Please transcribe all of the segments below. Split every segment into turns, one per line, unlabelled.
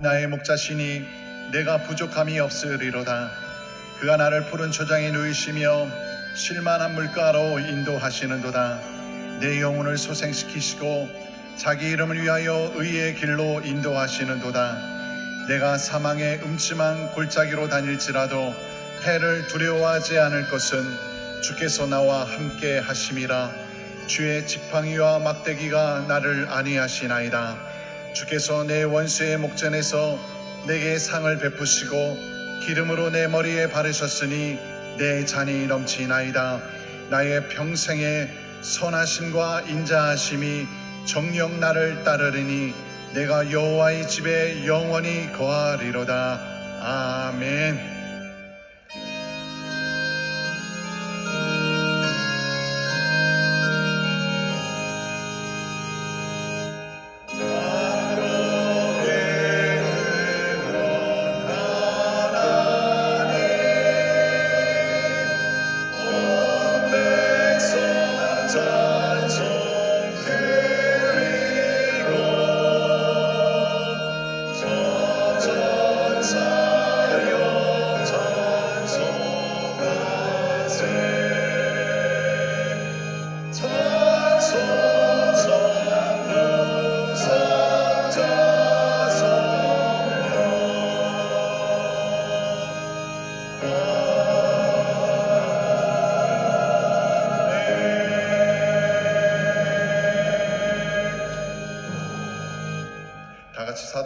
나의 목자시니 내가 부족함이 없으리로다. 그가 나를 푸른 초장에 누이시며 쉴만한 물가로 인도하시는도다. 내 영혼을 소생시키시고 자기 이름을 위하여 의의 길로 인도하시는도다. 내가 사망의 음침한 골짜기로 다닐지라도 해를 두려워하지 않을 것은 주께서 나와 함께 하심이라. 주의 지팡이와 막대기가 나를 안위하시나이다. 주께서 내 원수의 목전에서 내게 상을 베푸시고 기름으로 내 머리에 바르셨으니 내 잔이 넘치나이다. 나의 평생의 선하심과 인자하심이 정녕 나를 따르리니 내가 여호와의 집에 영원히 거하리로다. 아멘.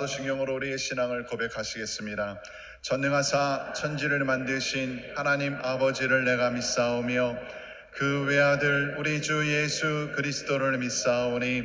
사도신경으로 우리의 신앙을 고백하시겠습니다. 전능하사 천지를 만드신 하나님 아버지를 내가 믿사오며 그 외아들 우리 주 예수 그리스도를 믿사오니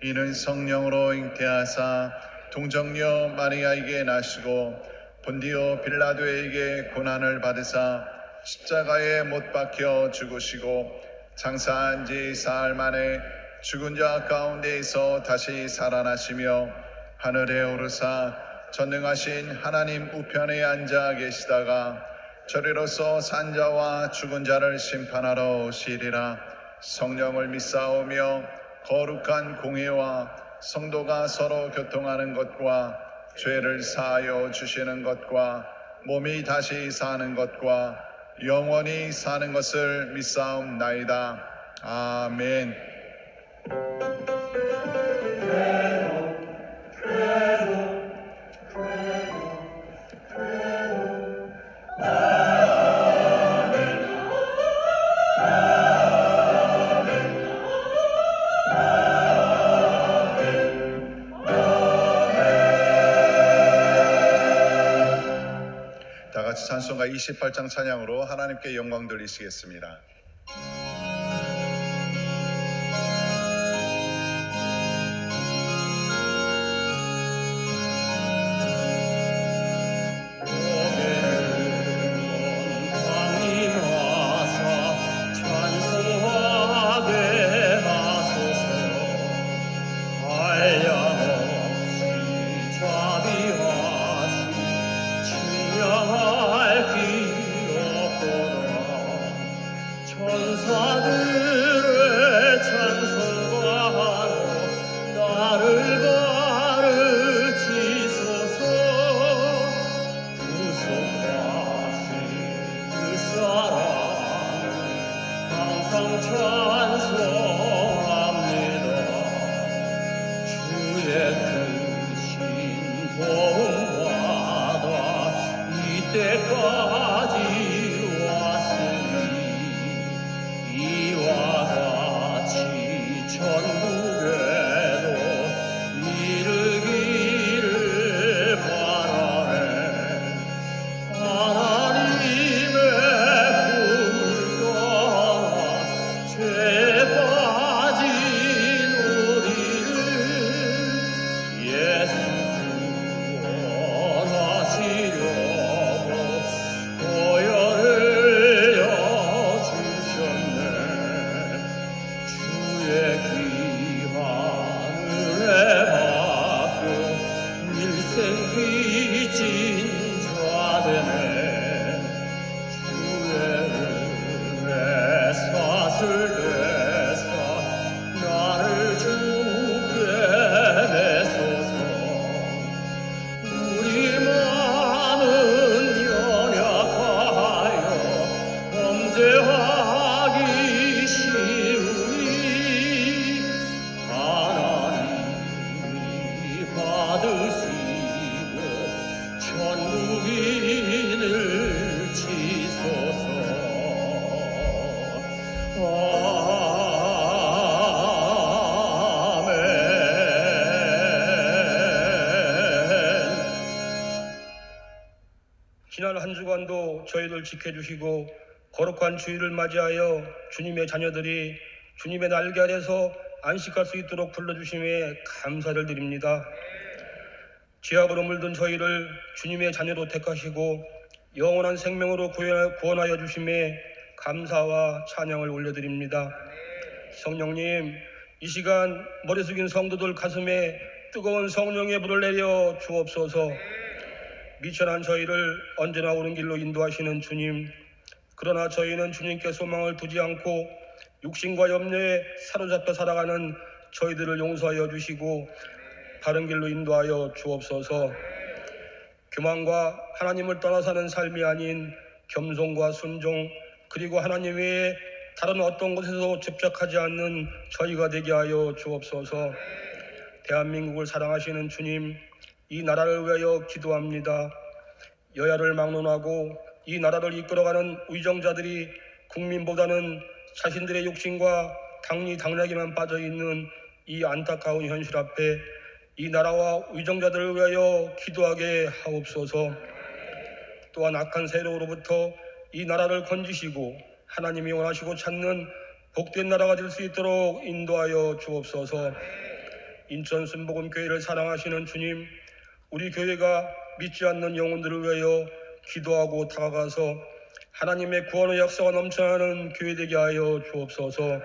이는 성령으로 잉태하사 동정녀 마리아에게 나시고 본디오 빌라도에게 고난을 받으사 십자가에 못 박혀 죽으시고 장사한 지 사흘 만에 죽은 자 가운데에서 다시 살아나시며 하늘에 오르사 전능하신 하나님 우편에 앉아 계시다가 저리로서 산자와 죽은 자를 심판하러 오시리라. 성령을 믿사오며 거룩한 공회와 성도가 서로 교통하는 것과 죄를 사하여 주시는 것과 몸이 다시 사는 것과 영원히 사는 것을 믿사옵나이다. 아멘. 찬송가 28장 찬양으로 하나님께 영광 돌리시겠습니다.
예수 구원하시려고 지난 한 주간도 저희를 지켜주시고 거룩한 주일을 맞이하여 주님의 자녀들이 주님의 날개 아래서 안식할 수 있도록 불러주심에 감사를 드립니다. 죄악으로 물든 저희를 주님의 자녀로 택하시고 영원한 생명으로 구원하여 주심에 감사와 찬양을 올려드립니다. 성령님, 이 시간 머리 숙인 성도들 가슴에 뜨거운 성령의 불을 내려 주옵소서. 미천한 저희를 언제나 옳은 길로 인도하시는 주님, 그러나 저희는 주님께 소망을 두지 않고 육신과 염려에 사로잡혀 살아가는 저희들을 용서하여 주시고 바른 길로 인도하여 주옵소서. 교만과 하나님을 떠나 사는 삶이 아닌 겸손과 순종, 그리고 하나님 외에 다른 어떤 곳에서 집착하지 않는 저희가 되게 하여 주옵소서. 대한민국을 사랑하시는 주님, 이 나라를 위하여 기도합니다. 여야를 막론하고 이 나라를 이끌어가는 위정자들이 국민보다는 자신들의 욕심과 당리당략에만 빠져있는 이 안타까운 현실 앞에 이 나라와 위정자들을 위하여 기도하게 하옵소서. 또한 악한 세력으로부터 이 나라를 건지시고 하나님이 원하시고 찾는 복된 나라가 될 수 있도록 인도하여 주옵소서. 인천 순복음교회를 사랑하시는 주님, 우리 교회가 믿지 않는 영혼들을 위하여 기도하고 다가가서 하나님의 구원의 역사가 넘쳐나는 교회 되게 하여 주옵소서.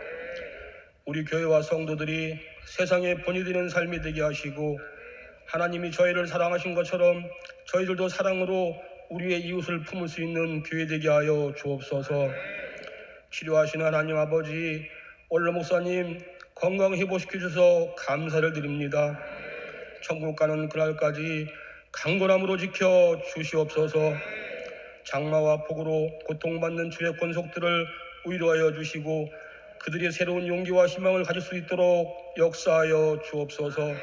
우리 교회와 성도들이 세상에 본이 되는 삶이 되게 하시고 하나님이 저희를 사랑하신 것처럼 저희들도 사랑으로 우리의 이웃을 품을 수 있는 교회 되게 하여 주옵소서. 치료하시는 하나님 아버지, 올로 목사님 건강 회복시켜 주셔서 감사를 드립니다. 천국 가는 그날까지 강건함으로 지켜 주시옵소서. 장마와 폭우로 고통받는 주의 권속들을 위로하여 주시고 그들이 새로운 용기와 희망을 가질 수 있도록 역사하여 주옵소서.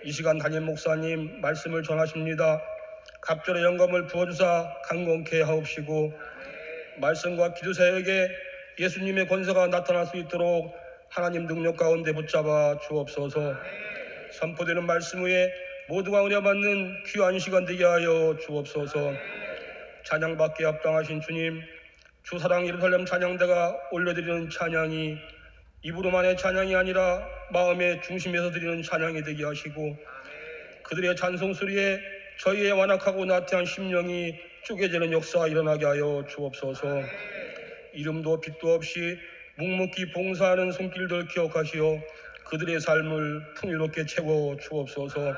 이 시간 담임 목사님 말씀을 전하십니다. 갑절의 영감을 부어주사 강건케 하옵시고 말씀과 기도 사역에 예수님의 권세가 나타날 수 있도록 하나님 능력 가운데 붙잡아 주옵소서. 선포되는 말씀 위에 모두가 은혜받는 귀한 시간 되게 하여 주옵소서. 찬양받기에 합당하신 주님, 주사랑 예루살렘 찬양대가 올려드리는 찬양이 입으로만의 찬양이 아니라 마음의 중심에서 드리는 찬양이 되게 하시고 그들의 찬송 소리에 저희의 완악하고 나태한 심령이 쪼개지는 역사가 일어나게 하여 주옵소서. 이름도 빛도 없이 묵묵히 봉사하는 손길들 기억하시어 그들의 삶을 풍요롭게 채워 주옵소서.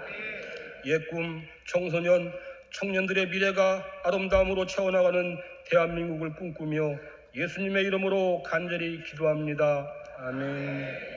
옛꿈, 청소년, 청년들의 미래가 아름다움으로 채워나가는 대한민국을 꿈꾸며 예수님의 이름으로 간절히 기도합니다. 아멘.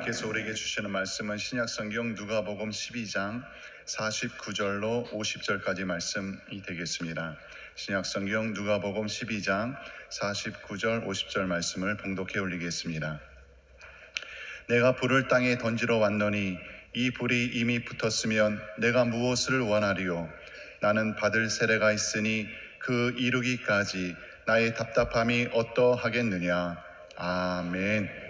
하나님께서 우리에게 주시는 말씀은 신약성경 누가복음 12장 49절로 50절까지 말씀이 되겠습니다. 신약성경 누가복음 12장 49절 50절 말씀을 봉독해 올리겠습니다. 내가 불을 땅에 던지러 왔노니 이 불이 이미 붙었으면 내가 무엇을 원하리요? 나는 받을 세례가 있으니 그 이루기까지 나의 답답함이 어떠하겠느냐? 아멘.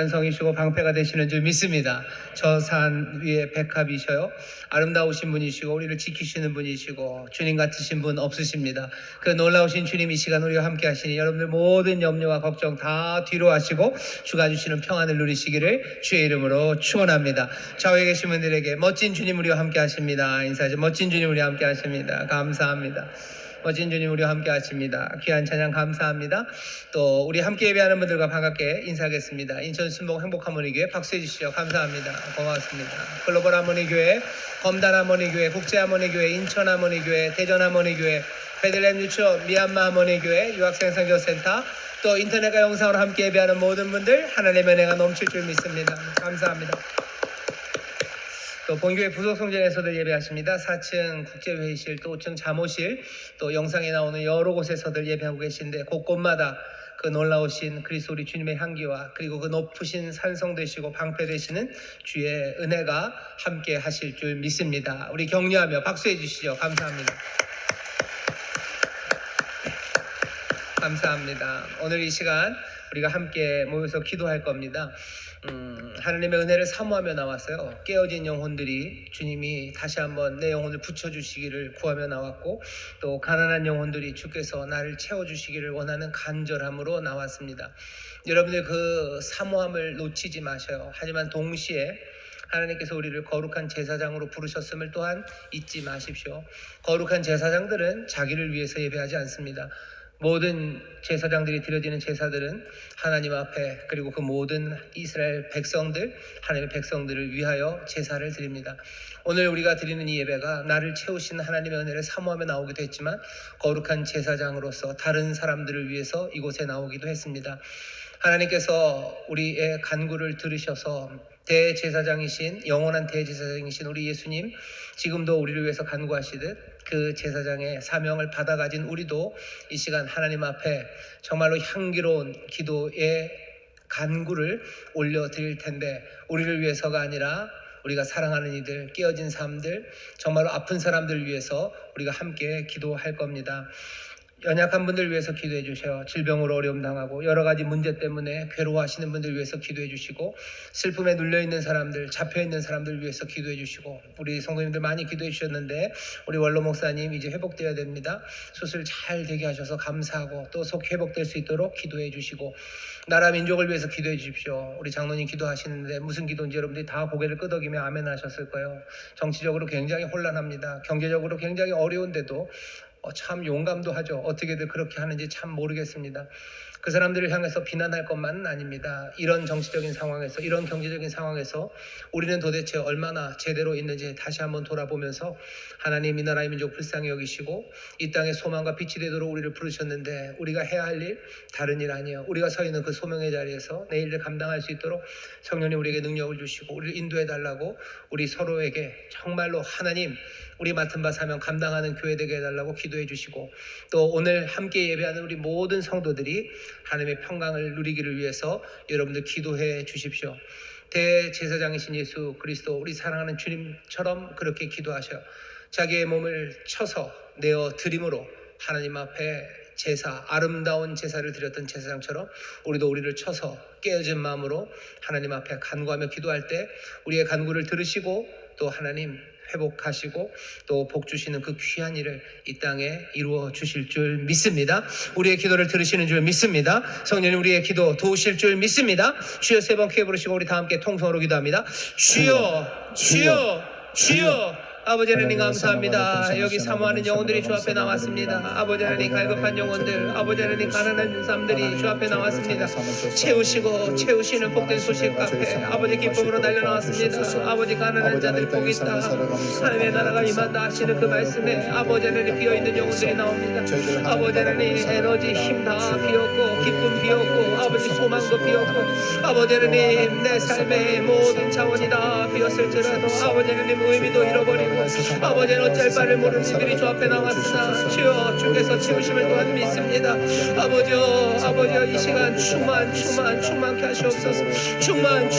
성이시고 방패가 되시는 줄 믿습니다. 저 산 위에 백합이셔요. 아름다우신 분이시고 우리를 지키시는 분이시고 주님 같으신 분 없으십니다. 그 놀라우신 주님 이 시간 우리와 함께 하시니 여러분들 모든 염려와 걱정 다 뒤로 하시고 주가 주시는 평안을 누리시기를 주의 이름으로 축원합니다. 좌우에 계신 분들에게 멋진 주님 우리와 함께 하십니다. 인사하죠. 멋진 주님 우리와 함께 하십니다. 감사합니다. 멋진 주님 우리와 함께 하십니다. 귀한 찬양 감사합니다. 또 우리 함께 예배하는 분들과 반갑게 인사하겠습니다. 인천 순복 행복하모니교회 박수해 주시죠. 감사합니다. 고맙습니다. 글로벌 하모니교회, 검단 하모니교회, 국제 하모니교회, 인천 하모니교회, 대전 하모니교회, 베들레헴 유치원, 미얀마 하모니교회, 유학생 선교센터, 또 인터넷과 영상으로 함께 예배하는 모든 분들 하나님의 은혜가 넘칠 줄 믿습니다. 감사합니다. 또 본교회 부속 성전에서도 예배하십니다. 4층 국제회의실, 또 5층 자모실, 또 영상에 나오는 여러 곳에서들 예배하고 계신데 곳곳마다 그 놀라우신 그리스도 우리 주님의 향기와 그리고 그 높으신 산성 되시고 방패 되시는 주의 은혜가 함께 하실 줄 믿습니다. 우리 격려하며 박수해 주시죠. 감사합니다. 감사합니다. 오늘 이 시간 우리가 함께 모여서 기도할 겁니다. 하나님의 은혜를 사모하며 나왔어요. 깨어진 영혼들이 주님이 다시 한번 내 영혼을 붙여주시기를 구하며 나왔고, 또 가난한 영혼들이 주께서 나를 채워주시기를 원하는 간절함으로 나왔습니다. 여러분들 그 사모함을 놓치지 마셔요. 하지만 동시에 하나님께서 우리를 거룩한 제사장으로 부르셨음을 또한 잊지 마십시오. 거룩한 제사장들은 자기를 위해서 예배하지 않습니다. 모든 제사장들이 드려지는 제사들은 하나님 앞에, 그리고 그 모든 이스라엘 백성들, 하나님의 백성들을 위하여 제사를 드립니다. 오늘 우리가 드리는 이 예배가 나를 채우신 하나님의 은혜를 사모하며 나오기도 했지만 거룩한 제사장으로서 다른 사람들을 위해서 이곳에 나오기도 했습니다. 하나님께서 우리의 간구를 들으셔서 대제사장이신, 영원한 대제사장이신 우리 예수님, 지금도 우리를 위해서 간구하시듯 그 제사장의 사명을 받아가진 우리도 이 시간 하나님 앞에 정말로 향기로운 기도의 간구를 올려드릴 텐데, 우리를 위해서가 아니라 우리가 사랑하는 이들, 깨어진 사람들, 정말로 아픈 사람들 위해서 우리가 함께 기도할 겁니다. 연약한 분들 위해서 기도해 주셔요. 질병으로 어려움 당하고 여러 가지 문제 때문에 괴로워하시는 분들 위해서 기도해 주시고, 슬픔에 눌려있는 사람들, 잡혀있는 사람들 위해서 기도해 주시고, 우리 성도님들 많이 기도해 주셨는데 우리 원로 목사님 이제 회복되어야 됩니다. 수술 잘 되게 하셔서 감사하고 또 속 회복될 수 있도록 기도해 주시고, 나라 민족을 위해서 기도해 주십시오. 우리 장로님 기도하시는데 무슨 기도인지 여러분들이 다 고개를 끄덕이며 아멘 하셨을 거예요. 정치적으로 굉장히 혼란합니다. 경제적으로 굉장히 어려운데도 참 용감도 하죠. 어떻게들 그렇게 하는지 참 모르겠습니다. 그 사람들을 향해서 비난할 것만은 아닙니다. 이런 정치적인 상황에서, 이런 경제적인 상황에서 우리는 도대체 얼마나 제대로 있는지 다시 한번 돌아보면서 하나님 이 나라의 민족 불쌍히 여기시고 이 땅에 소망과 빛이 되도록 우리를 부르셨는데 우리가 해야 할 일 다른 일 아니에요. 우리가 서 있는 그 소명의 자리에서 내 일을 감당할 수 있도록 성령님 우리에게 능력을 주시고 우리를 인도해 달라고, 우리 서로에게 정말로 하나님 우리 맡은 바 사명 감당하는 교회 되게 해달라고 기도해 주시고, 또 오늘 함께 예배하는 우리 모든 성도들이 하나님의 평강을 누리기를 위해서 여러분들 기도해 주십시오. 대제사장이신 예수 그리스도, 우리 사랑하는 주님처럼 그렇게 기도하셔 자기의 몸을 쳐서 내어 드림으로 하나님 앞에 제사, 아름다운 제사를 드렸던 제사장처럼 우리도 우리를 쳐서 깨어진 마음으로 하나님 앞에 간구하며 기도할 때 우리의 간구를 들으시고 또 하나님 회복하시고 또 복 주시는 그 귀한 일을 이 땅에 이루어 주실 줄 믿습니다. 우리의 기도를 들으시는 줄 믿습니다. 성령님 우리의 기도 도우실 줄 믿습니다. 주여 세 번 크게 부르시고 우리 다 함께 통성으로 기도합니다. 주여, 주여, 주여. 아버지 하나님 감사합니다. 여기 사모하는 영혼들이 주 앞에 나왔습니다. 아버지 하나님 갈급한 영혼들, 아버지 하나님 가난한 사람들이 주 앞에 나왔습니다. 채우시고 채우시는 복된 소식 앞에 아버지 기쁨으로 달려나왔습니다. 아버지 가난한 자들 복 있다, 하나님의 나라가 임한다 하시는 그 말씀에 아버지 하나님 비어있는 영혼들이 나옵니다. 아버지 하나님 에너지 힘 다 비었고 기쁨 비었고 아버지 소망도 비었고 아버지 하나님 내 삶의 모든 차원이 다 비었을지라도 아버지 하나님 의미도 잃어버리고 아버지는 어쩔 바를 모르는 이들이 주 앞에 나왔으나 주여 주께서 채우심을 또한 믿습니다. 아버지여 이 시간 충만케 하시옵소서. 충만케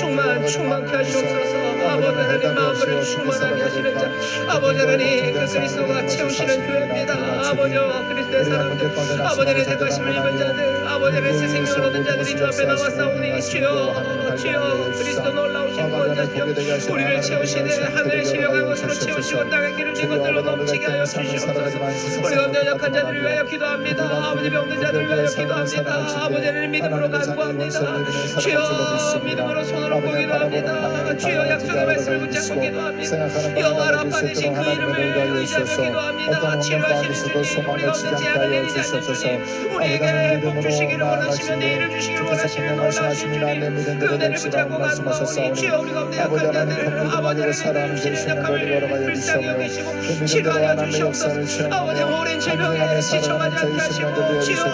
하시옵소서. 아버지 하나님 마음을 충만하게 하시는 자, 아버지 하나님 그 그리스도가 채우시는 교회입니다. 아버지여 그리스도의 사람들, 아버지의 택하심을 입은 자들, 아버지의 새 생명을 얻은 자들이 주 앞에 나왔사오니 주여 주여 그리스도 놀라우신 구원자여 우리를 채우시는 하늘의 신령한 것으로 채우시고 땅의 기름진 것들로 넘치게 하여 주시옵소서. 우리 가운데 약한 자들을 위하여 기도합니다. 아버지 병든 자들을 위하여 기도합니다. 아버지는 믿음으로 간구합니다. 주여 믿음으로 손을 얹고 기도합니다. 주여 약속의 말씀을 붙잡고 기도합니다. 여호와 라파 되신 그 이름을 의지하며 기도합니다. 치료하시는 주님 우리 가운데 제약을 내리지 않는 주님 우리에게 복 주시기를 원하시며 내일을 주시기를 원하시며 놀라우신 주님 그 은혜를 붙잡고 간구하오니 주여 우리 가운데 약한 자들을 아버지를 신의 약함을 불쌍히 여기시고 치료하여 주시옵소서. 아버지 오랜 질병에 지쳐가지 않게 하시고 주여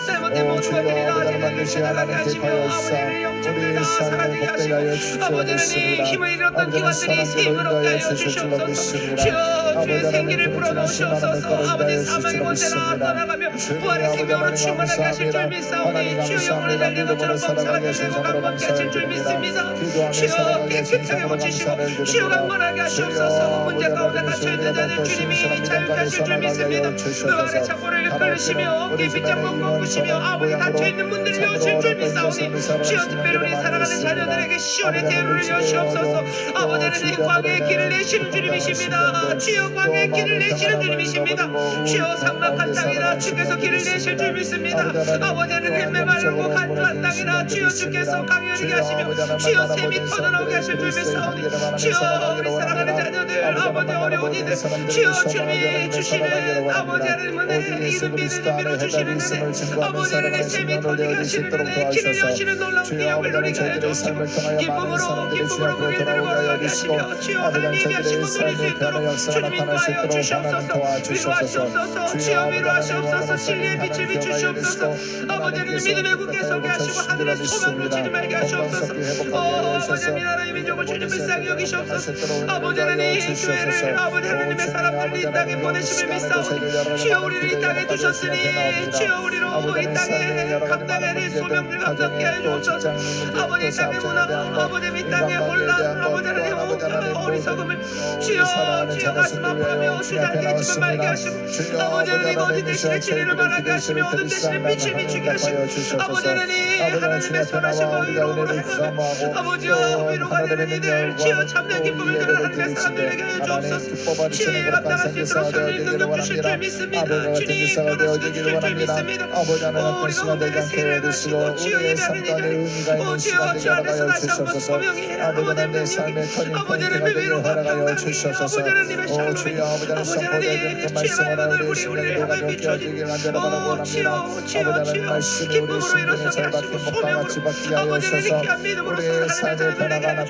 잘못된 모든 것들이 나아지는 생각하게 하시고 아버지를 영적으로 다 살아지게 하시고 아버지는 힘을 잃었던 기관들이 힘을 얻게 하여 주시옵소서. 주여 생기를 불어넣으시옵소서. 아버지 사망의 권세나 떠나가며 부활의 생명으로 충만하게 하실 줄 믿사오니 주여 영혼을 달리는 것처럼 범사가 되고 강건케 하실 줄 믿습니다. 주여 깨끗하게 고치시고 주여 강건하게 하시옵소서. 문제 가운데 갇혀있는 자들 주님이 자유케 하실 줄 믿습니다. 그 안에 창고를 끌으시며 깊이 잡고 꺾으시며 아버지 닫혀있는 문들을 여실 줄 믿사오니 주여 특별히 우리 사랑하는 자녀들에게 시온의 대로를 여시옵소서. 아버지는 이 광야의 길을 내시는 주님이십니다. 주여 광야의 길을 내시는 주님이십니다. 주여 삭막한 땅이라 주께서 길을 내실 줄 믿습니다. 아버지는 헬매 마르고 간조한 땅이라 주여 주께서 강연하게 하시며 주여 샘이 터져나오게 하실 줄 믿사오니 주여 우리 사랑하는 자녀들 아버지 어려운 이들 주여 주님이 주시는 아버지 하나님 은혜 이급 믿음을 밀어주시는 은혜 아버지 하나님 샘이 터지게 하시는 은혜 길을 여시는 놀라운 기업을 누리게 하여 주옵시고 기쁨으로 그 길들을 걸어가게 하시며 주여 하나님 예비하시고 누릴 수 있도록 주님 인도하여 주시옵소서. 위로하시옵소서. 주여 위로하시옵소서. 진리의 빛을 비추시옵소서. 아버지는 믿음의 굳게 서게 하시고 하늘의 소망 놓치지 말게 하시옵소서. 아버지 하나님 민족을 주님 불쌍히 여기시옵소서. 아버지 하나님 이 교회를 아버지 하나님의 사람들을 이 땅에 보내심을 믿사오니 주여 우리를 이 땅에 두셨으니 주여 우리로 이 땅에 감당해야 될 소명을 감당케 하여 주옵소서. 아버지 땅의 문화 아버지 이 땅의 혼란 아버지 하나님 어리석음을 주여 가슴 아파하며 주장하게 해주면 말게 하시고 아버지 하나님 어디 대신에 진리를 말하게 하시며 어느 대신에 빛을 비추게 하시고 아버지 하나님 하나님의 선하시고 의로움으로 행하며 아버지여 위로가 되는 이들 주여 참된 기쁨을 드는 하나님의 사람들에게 하여 주옵소서. 주여 일 감당할 수 있도록 성령 능력 주실 줄 믿습니다. 주님 변호시켜 주실 줄 믿습니다. 우리가 오늘의 세례를 마시고 주여 예배하는 이 자리 주여 안에서 다시 한번 소명이 아버지의 능력이 아버지 하나님의 위로가 평강이 아버지 하나님의 샬롬이 아버지 하나님 주의 맑은 얼굴이 우리를 향하여 비춰지니 주여 기쁨으로 일어서게 하시고 소명으로 아버지 하나님 귀한 믿음으로 하나님의 자녀들에게 하여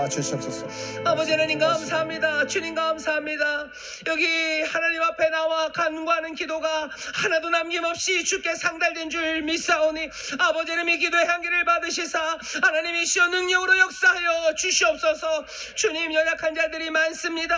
주옵소서. 아버지 하나님 감사합니다. 주님 감사합니다. 여기 하나님 앞에 나와 간구하는 기도가 하나도 남김없이 주께 상달된 줄 믿사오니 아버지 하나님의 기도의 향기를 받으시사 하나님이시여 능력으로 역사하여 주시옵소서. 주님 연약한 자들이 많습니다.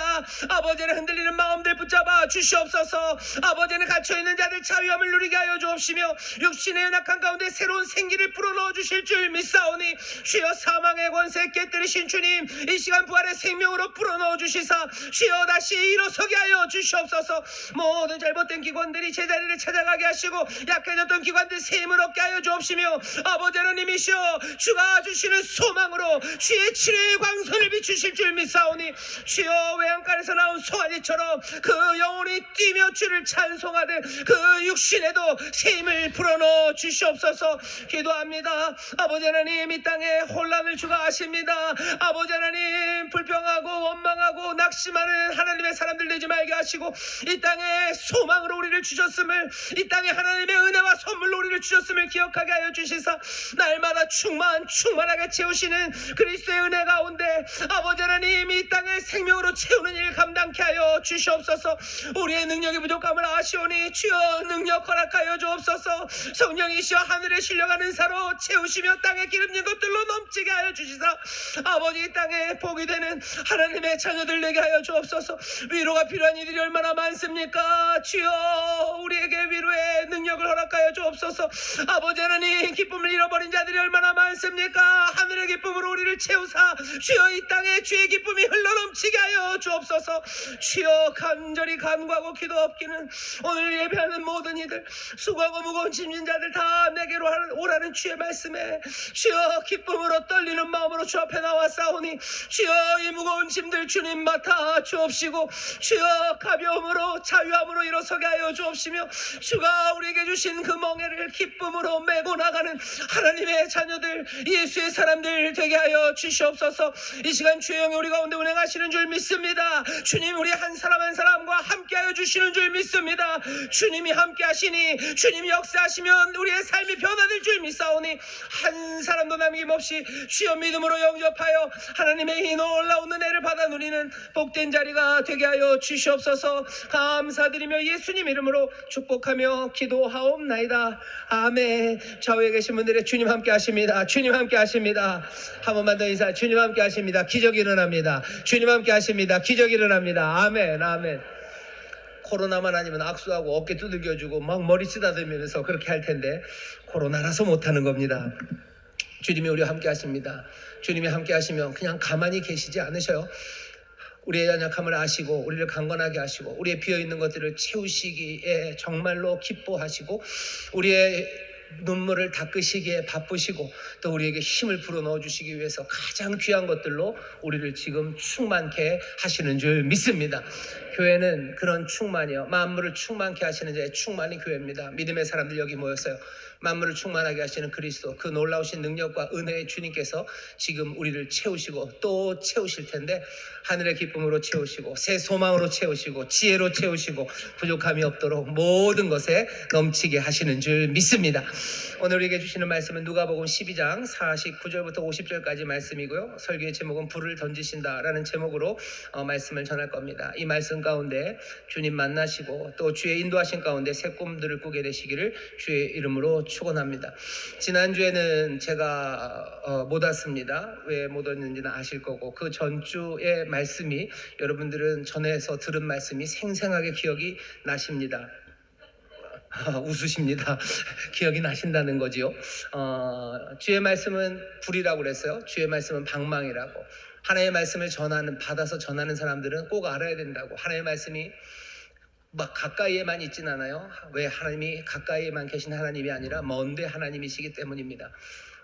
아버지는 흔들리는 마음들 붙잡아 주시옵소서. 아버지는 갇혀있는 자들 자유함을 누리게 하여 주옵시며 육신의 연약한 가운데 새로운 생기를 불어넣어 주실 줄 믿사오니 주여 사망의 권세 깨뜨리신 주님 이 시간 부활의 생명으로 불어넣어 주시사 주여 다시 일어서게 하여 주시옵소서. 모든 잘못된 기관들이 제자리를 찾아가게 하시고 약해졌던 기관들 셈을 얻게 하여 주옵시며 아버지 하나님이시여 주가 주시는 소망으로 주의 치료의 광선을 비추실 줄 믿사오니 주여 외양간에서 나온 송아지처럼 그 영혼이 뛰며 주를 찬송하듯 그 육신에도 셈을 불어넣어 주시옵소서. 기도합니다. 아버지 하나님 이 땅에 혼란을 주가 아십니다. 아버지 하나님 불평하고 원망하고 낙심하는 하나님의 사람들 되지 말게 하시고 이 땅에 소망으로 우리를 주셨음을 이 땅에 하나님의 은혜와 선물로 우리를 주셨음을 기억하게 하여 주시사 날마다 충만하게 채우시는 그리스도의 은혜 가운데 아버지 하나님 이 땅을 생명으로 채우는 일 감당케 하여 주시옵소서. 우리의 능력이 부족함을 아시오니 주여 능력 허락하여 주옵소서. 성령이시여 하늘에 실려가는 사로 채우시며 땅에 기름진 것들로 넘치게 하여 주시사 아버지 이 땅에 복이 되는 하나님의 자녀들 되게 하여 주옵소서. 위로가 필요한 이들이 얼마나 많습니까? 주여 우리에게 위로의 능력을 허락하여 주옵소서. 아버지 하나님 기쁨을 잃어버린 자들이 얼마나 많습니까? 하늘의 기쁨으로 우리를 채우사 주여 이 땅에 주의 기쁨이 흘러넘치게 하여 주옵소서. 주여 간절히 간구하고 기도하옵기는 오늘 예배하는 모든 이들 수고하고 무거운 짐진 자들 다 내게로 오라는 주의 말씀에 주여 기쁨으로 떨리는 마음으로 주 앞에 나와 싸우니 주여 이 무거운 짐들 주님 맡아 주옵시고 주여 가벼움으로 자유함으로 일어서게 하여 주옵시며 주가 우리에게 주신 그 멍에를 기쁨으로 메고 나가는 하나님의 자녀들 예수의 사람들 되게 하여 주시옵소서. 이 시간 주의 영이 우리 가운데 운행하시는 줄 믿습니다. 주님 우리 한 사람 한 사람과 함께하여 주시는 줄 믿습니다. 주님이 함께하시니 주님이 역사하시면 우리의 삶이 변화될 줄 믿사오니 한 사람도 남김없이 주여 믿음으로 영접하여 하나님의 이 놀라운 은혜를 받아 누리는 복된 자리가 되게 하여 주시옵소서. 감사드리며 예수님 이름으로 축복하며 기도하옵나이다. 아멘. 좌우에 계신 분들의 주님 함께 하십니다. 주님 함께 하십니다. 한 번만 더 인사. 주님 함께 하십니다. 기적이 일어납니다. 주님 함께 하십니다. 기적이 일어납니다. 아멘. 아멘. 코로나만 아니면 악수하고 어깨 두들겨주고 막 머리 쓰다듬으면서 그렇게 할 텐데 코로나라서 못하는 겁니다. 주님이 우리와 함께 하십니다. 주님이 함께 하시면 그냥 가만히 계시지 않으셔요. 우리의 연약함을 아시고 우리를 강건하게 하시고 우리의 비어있는 것들을 채우시기에 정말로 기뻐하시고 우리의 눈물을 닦으시기에 바쁘시고 또 우리에게 힘을 불어넣어 주시기 위해서 가장 귀한 것들로 우리를 지금 충만케 하시는 줄 믿습니다. 교회는 그런 충만이요, 만물을 충만케 하시는 자의 충만이 교회입니다. 믿음의 사람들 여기 모였어요. 만물을 충만하게 하시는 그리스도, 그 놀라우신 능력과 은혜의 주님께서 지금 우리를 채우시고 또 채우실 텐데 하늘의 기쁨으로 채우시고 새 소망으로 채우시고 지혜로 채우시고 부족함이 없도록 모든 것에 넘치게 하시는 줄 믿습니다. 오늘 우리에게 주시는 말씀은 누가복음 12장 49절부터 50절까지 말씀이고요. 설교의 제목은 불을 던지신다라는 제목으로 말씀을 전할 겁니다. 이 말씀 가운데 주님 만나시고 또 주의 인도하신 가운데 새 꿈들을 꾸게 되시기를 주의 이름으로 축원합니다. 지난주에는 제가 못 왔습니다. 왜 못 왔는지는 아실 거고 그 전주의 말씀이 여러분들은 전에서 들은 말씀이 생생하게 기억이 나십니다. 웃으십니다. 기억이 나신다는 거지요. 주의 말씀은 불이라고 그랬어요. 주의 말씀은 방망이라고. 하나님의 말씀을 받아서 전하는 사람들은 꼭 알아야 된다고. 하나님의 말씀이 막 가까이에만 있진 않아요. 왜 하나님이 가까이에만 계신 하나님이 아니라 먼데 하나님이시기 때문입니다.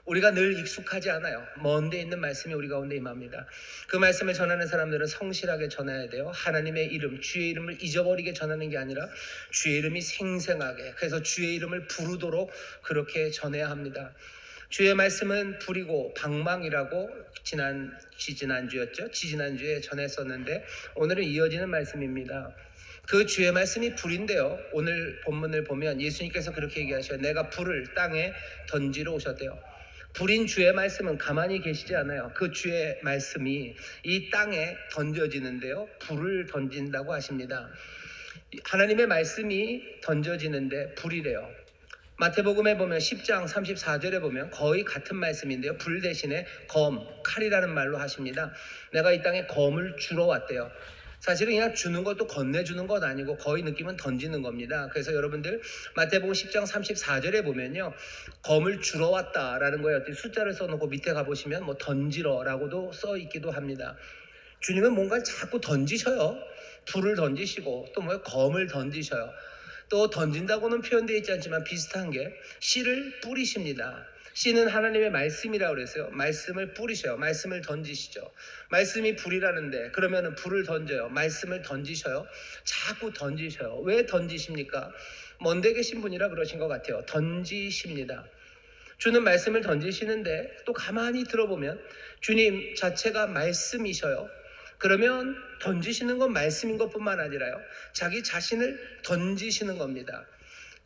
우리가 늘 익숙하지 않아요. 먼데 있는 말씀이 우리 가운데 임합니다. 그 말씀을 전하는 사람들은 성실하게 전해야 돼요. 하나님의 이름, 주의 이름을 잊어버리게 전하는 게 아니라 주의 이름이 생생하게, 그래서 주의 이름을 부르도록 그렇게 전해야 합니다. 주의 말씀은 불이고 방망이라고 지지난주에 전했었는데 오늘은 이어지는 말씀입니다. 그 주의 말씀이 불인데요. 오늘 본문을 보면 예수님께서 그렇게 얘기하셔요. 내가 불을 땅에 던지러 오셨대요. 불인 주의 말씀은 가만히 계시지 않아요. 그 주의 말씀이 이 땅에 던져지는데요. 불을 던진다고 하십니다. 하나님의 말씀이 던져지는데 불이래요. 마태복음에 보면 10장 34절에 보면 거의 같은 말씀인데요. 불 대신에 검, 칼이라는 말로 하십니다. 내가 이 땅에 검을 주러 왔대요. 사실은 그냥 주는 것도 건네주는 것 아니고 거의 느낌은 던지는 겁니다. 그래서 여러분들 마태복음 10장 34절에 보면요. 검을 주러 왔다라는 거예요. 숫자를 써놓고 밑에 가보시면 뭐 던지러라고도 써 있기도 합니다. 주님은 뭔가를 자꾸 던지셔요. 불을 던지시고 또 뭐예요? 검을 던지셔요. 또 던진다고는 표현되어 있지 않지만 비슷한 게 씨를 뿌리십니다. 씨는 하나님의 말씀이라고 그랬어요. 말씀을 뿌리셔요. 말씀을 던지시죠. 말씀이 불이라는데 그러면 불을 던져요. 말씀을 던지셔요. 자꾸 던지셔요. 왜 던지십니까? 먼데 계신 분이라 그러신 것 같아요. 던지십니다. 주는 말씀을 던지시는데 또 가만히 들어보면 주님 자체가 말씀이셔요. 그러면 던지시는 건 말씀인 것뿐만 아니라요. 자기 자신을 던지시는 겁니다.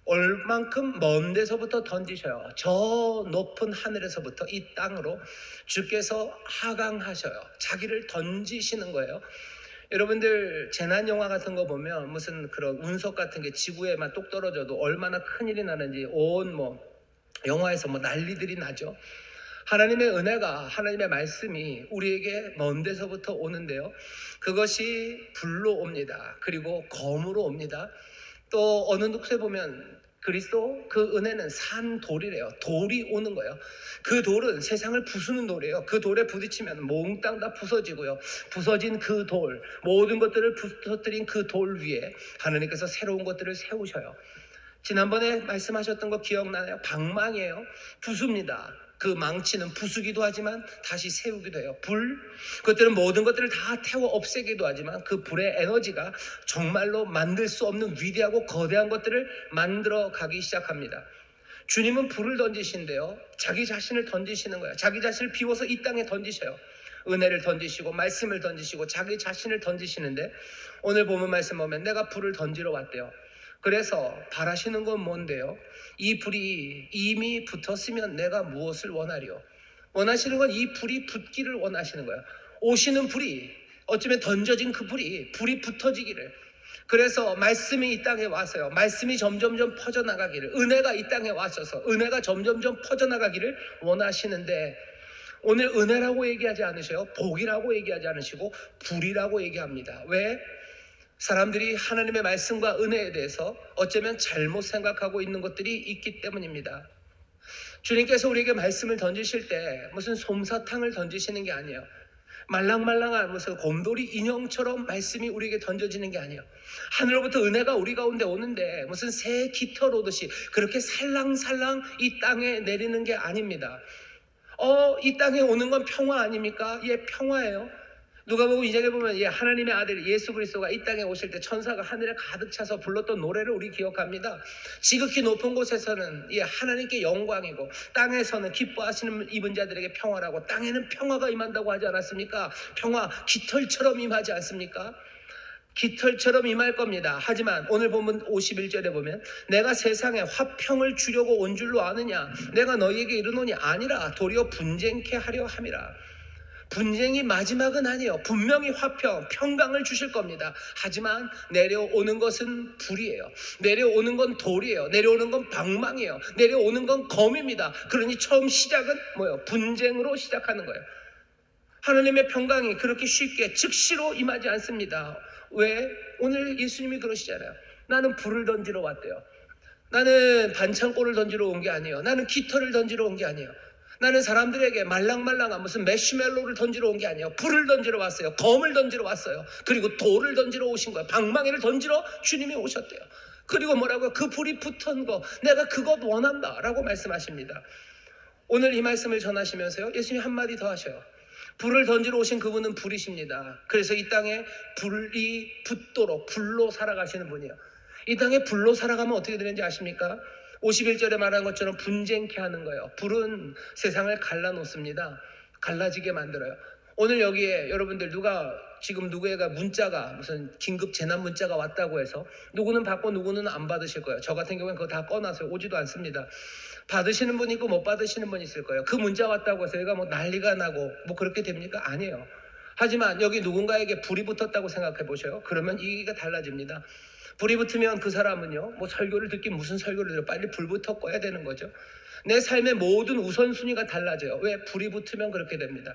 얼만큼 먼 데서부터 던지셔요. 저 높은 하늘에서부터 이 땅으로 주께서 하강하셔요. 자기를 던지시는 거예요. 여러분들 재난 영화 같은 거 보면 무슨 그런 운석 같은 게 지구에만 똑 떨어져도 얼마나 큰일이 나는지 온 영화에서 난리들이 나죠. 하나님의 은혜가, 하나님의 말씀이 우리에게 먼 데서부터 오는데요. 그것이 불로 옵니다. 그리고 검으로 옵니다. 또 어느 곳에 보면 그리스도 그 은혜는 산 돌이래요. 돌이 오는 거예요. 그 돌은 세상을 부수는 돌이에요. 그 돌에 부딪히면 몽땅 다 부서지고요. 부서진 그 돌, 모든 것들을 부서뜨린 그 돌 위에 하나님께서 새로운 것들을 세우셔요. 지난번에 말씀하셨던 거 기억나나요? 방망이에요. 부숩니다. 그 망치는 부수기도 하지만 다시 세우기도 해요. 불, 그것들은 모든 것들을 다 태워 없애기도 하지만 그 불의 에너지가 정말로 만들 수 없는 위대하고 거대한 것들을 만들어 가기 시작합니다. 주님은 불을 던지신데요, 자기 자신을 던지시는 거예요. 자기 자신을 비워서 이 땅에 던지셔요. 은혜를 던지시고 말씀을 던지시고 자기 자신을 던지시는데, 오늘 본문 말씀 보면 내가 불을 던지러 왔대요. 그래서 바라시는 건 뭔데요? 이 불이 이미 붙었으면 내가 무엇을 원하리요? 원하시는 건 이 불이 붙기를 원하시는 거예요. 오시는 불이, 어쩌면 던져진 그 불이 붙어지기를. 그래서 말씀이 이 땅에 와서요, 말씀이 점점점 퍼져나가기를, 은혜가 이 땅에 와셔서 은혜가 점점점 퍼져나가기를 원하시는데, 오늘 은혜라고 얘기하지 않으셔요. 복이라고 얘기하지 않으시고 불이라고 얘기합니다. 왜? 사람들이 하나님의 말씀과 은혜에 대해서 어쩌면 잘못 생각하고 있는 것들이 있기 때문입니다. 주님께서 우리에게 말씀을 던지실 때 무슨 솜사탕을 던지시는 게 아니에요. 말랑말랑한 무슨 곰돌이 인형처럼 말씀이 우리에게 던져지는 게 아니에요. 하늘로부터 은혜가 우리 가운데 오는데 무슨 새 깃털 오듯이 그렇게 살랑살랑 이 땅에 내리는 게 아닙니다. 이 땅에 오는 건 평화 아닙니까? 예, 평화예요. 누가복음 2장에 보면 하나님의 아들 예수 그리스도가 이 땅에 오실 때 천사가 하늘에 가득 차서 불렀던 노래를 우리 기억합니다. 지극히 높은 곳에서는 하나님께 영광이고 땅에서는 기뻐하시는 입은 자들에게 평화라고, 땅에는 평화가 임한다고 하지 않았습니까? 평화 깃털처럼 임하지 않습니까? 깃털처럼 임할 겁니다. 하지만 오늘 보면 51절에 보면 내가 세상에 화평을 주려고 온 줄로 아느냐, 내가 너희에게 이르노니 아니라 도리어 분쟁케 하려 함이라. 분쟁이 마지막은 아니에요. 분명히 화평, 평강을 주실 겁니다. 하지만 내려오는 것은 불이에요. 내려오는 건 돌이에요. 내려오는 건 방망이에요. 내려오는 건 검입니다. 그러니 처음 시작은 뭐예요? 분쟁으로 시작하는 거예요. 하나님의 평강이 그렇게 쉽게 즉시로 임하지 않습니다. 왜? 오늘 예수님이 그러시잖아요. 나는 불을 던지러 왔대요. 나는 반창고를 던지러 온 게 아니에요. 나는 깃털을 던지러 온 게 아니에요. 나는 사람들에게 말랑말랑한 무슨 매시멜로를 던지러 온 게 아니에요. 불을 던지러 왔어요. 검을 던지러 왔어요. 그리고 돌을 던지러 오신 거예요. 방망이를 던지러 주님이 오셨대요. 그리고 뭐라고요? 그 불이 붙은 거, 내가 그것 원한다 라고 말씀하십니다. 오늘 이 말씀을 전하시면서요, 예수님 한마디 더 하셔요. 불을 던지러 오신 그분은 불이십니다. 그래서 이 땅에 불이 붙도록 불로 살아가시는 분이에요. 이 땅에 불로 살아가면 어떻게 되는지 아십니까? 51절에 말한 것처럼 분쟁케 하는 거예요. 불은 세상을 갈라놓습니다. 갈라지게 만들어요. 오늘 여기에 여러분들 지금 누구에게 문자가 무슨 긴급 재난 문자가 왔다고 해서 누구는 받고 누구는 안 받으실 거예요. 저 같은 경우는 그거 다 꺼놔서 오지도 않습니다. 받으시는 분이 있고 못 받으시는 분이 있을 거예요. 그 문자 왔다고 해서 얘가 뭐 난리가 나고 뭐 그렇게 됩니까? 아니에요. 하지만 여기 누군가에게 불이 붙었다고 생각해 보셔요. 그러면 얘기가 달라집니다. 불이 붙으면 그 사람은요, 뭐 설교를 듣긴 무슨 설교를 들어, 빨리 불부터 꺼야 되는 거죠. 내 삶의 모든 우선순위가 달라져요. 왜? 불이 붙으면 그렇게 됩니다.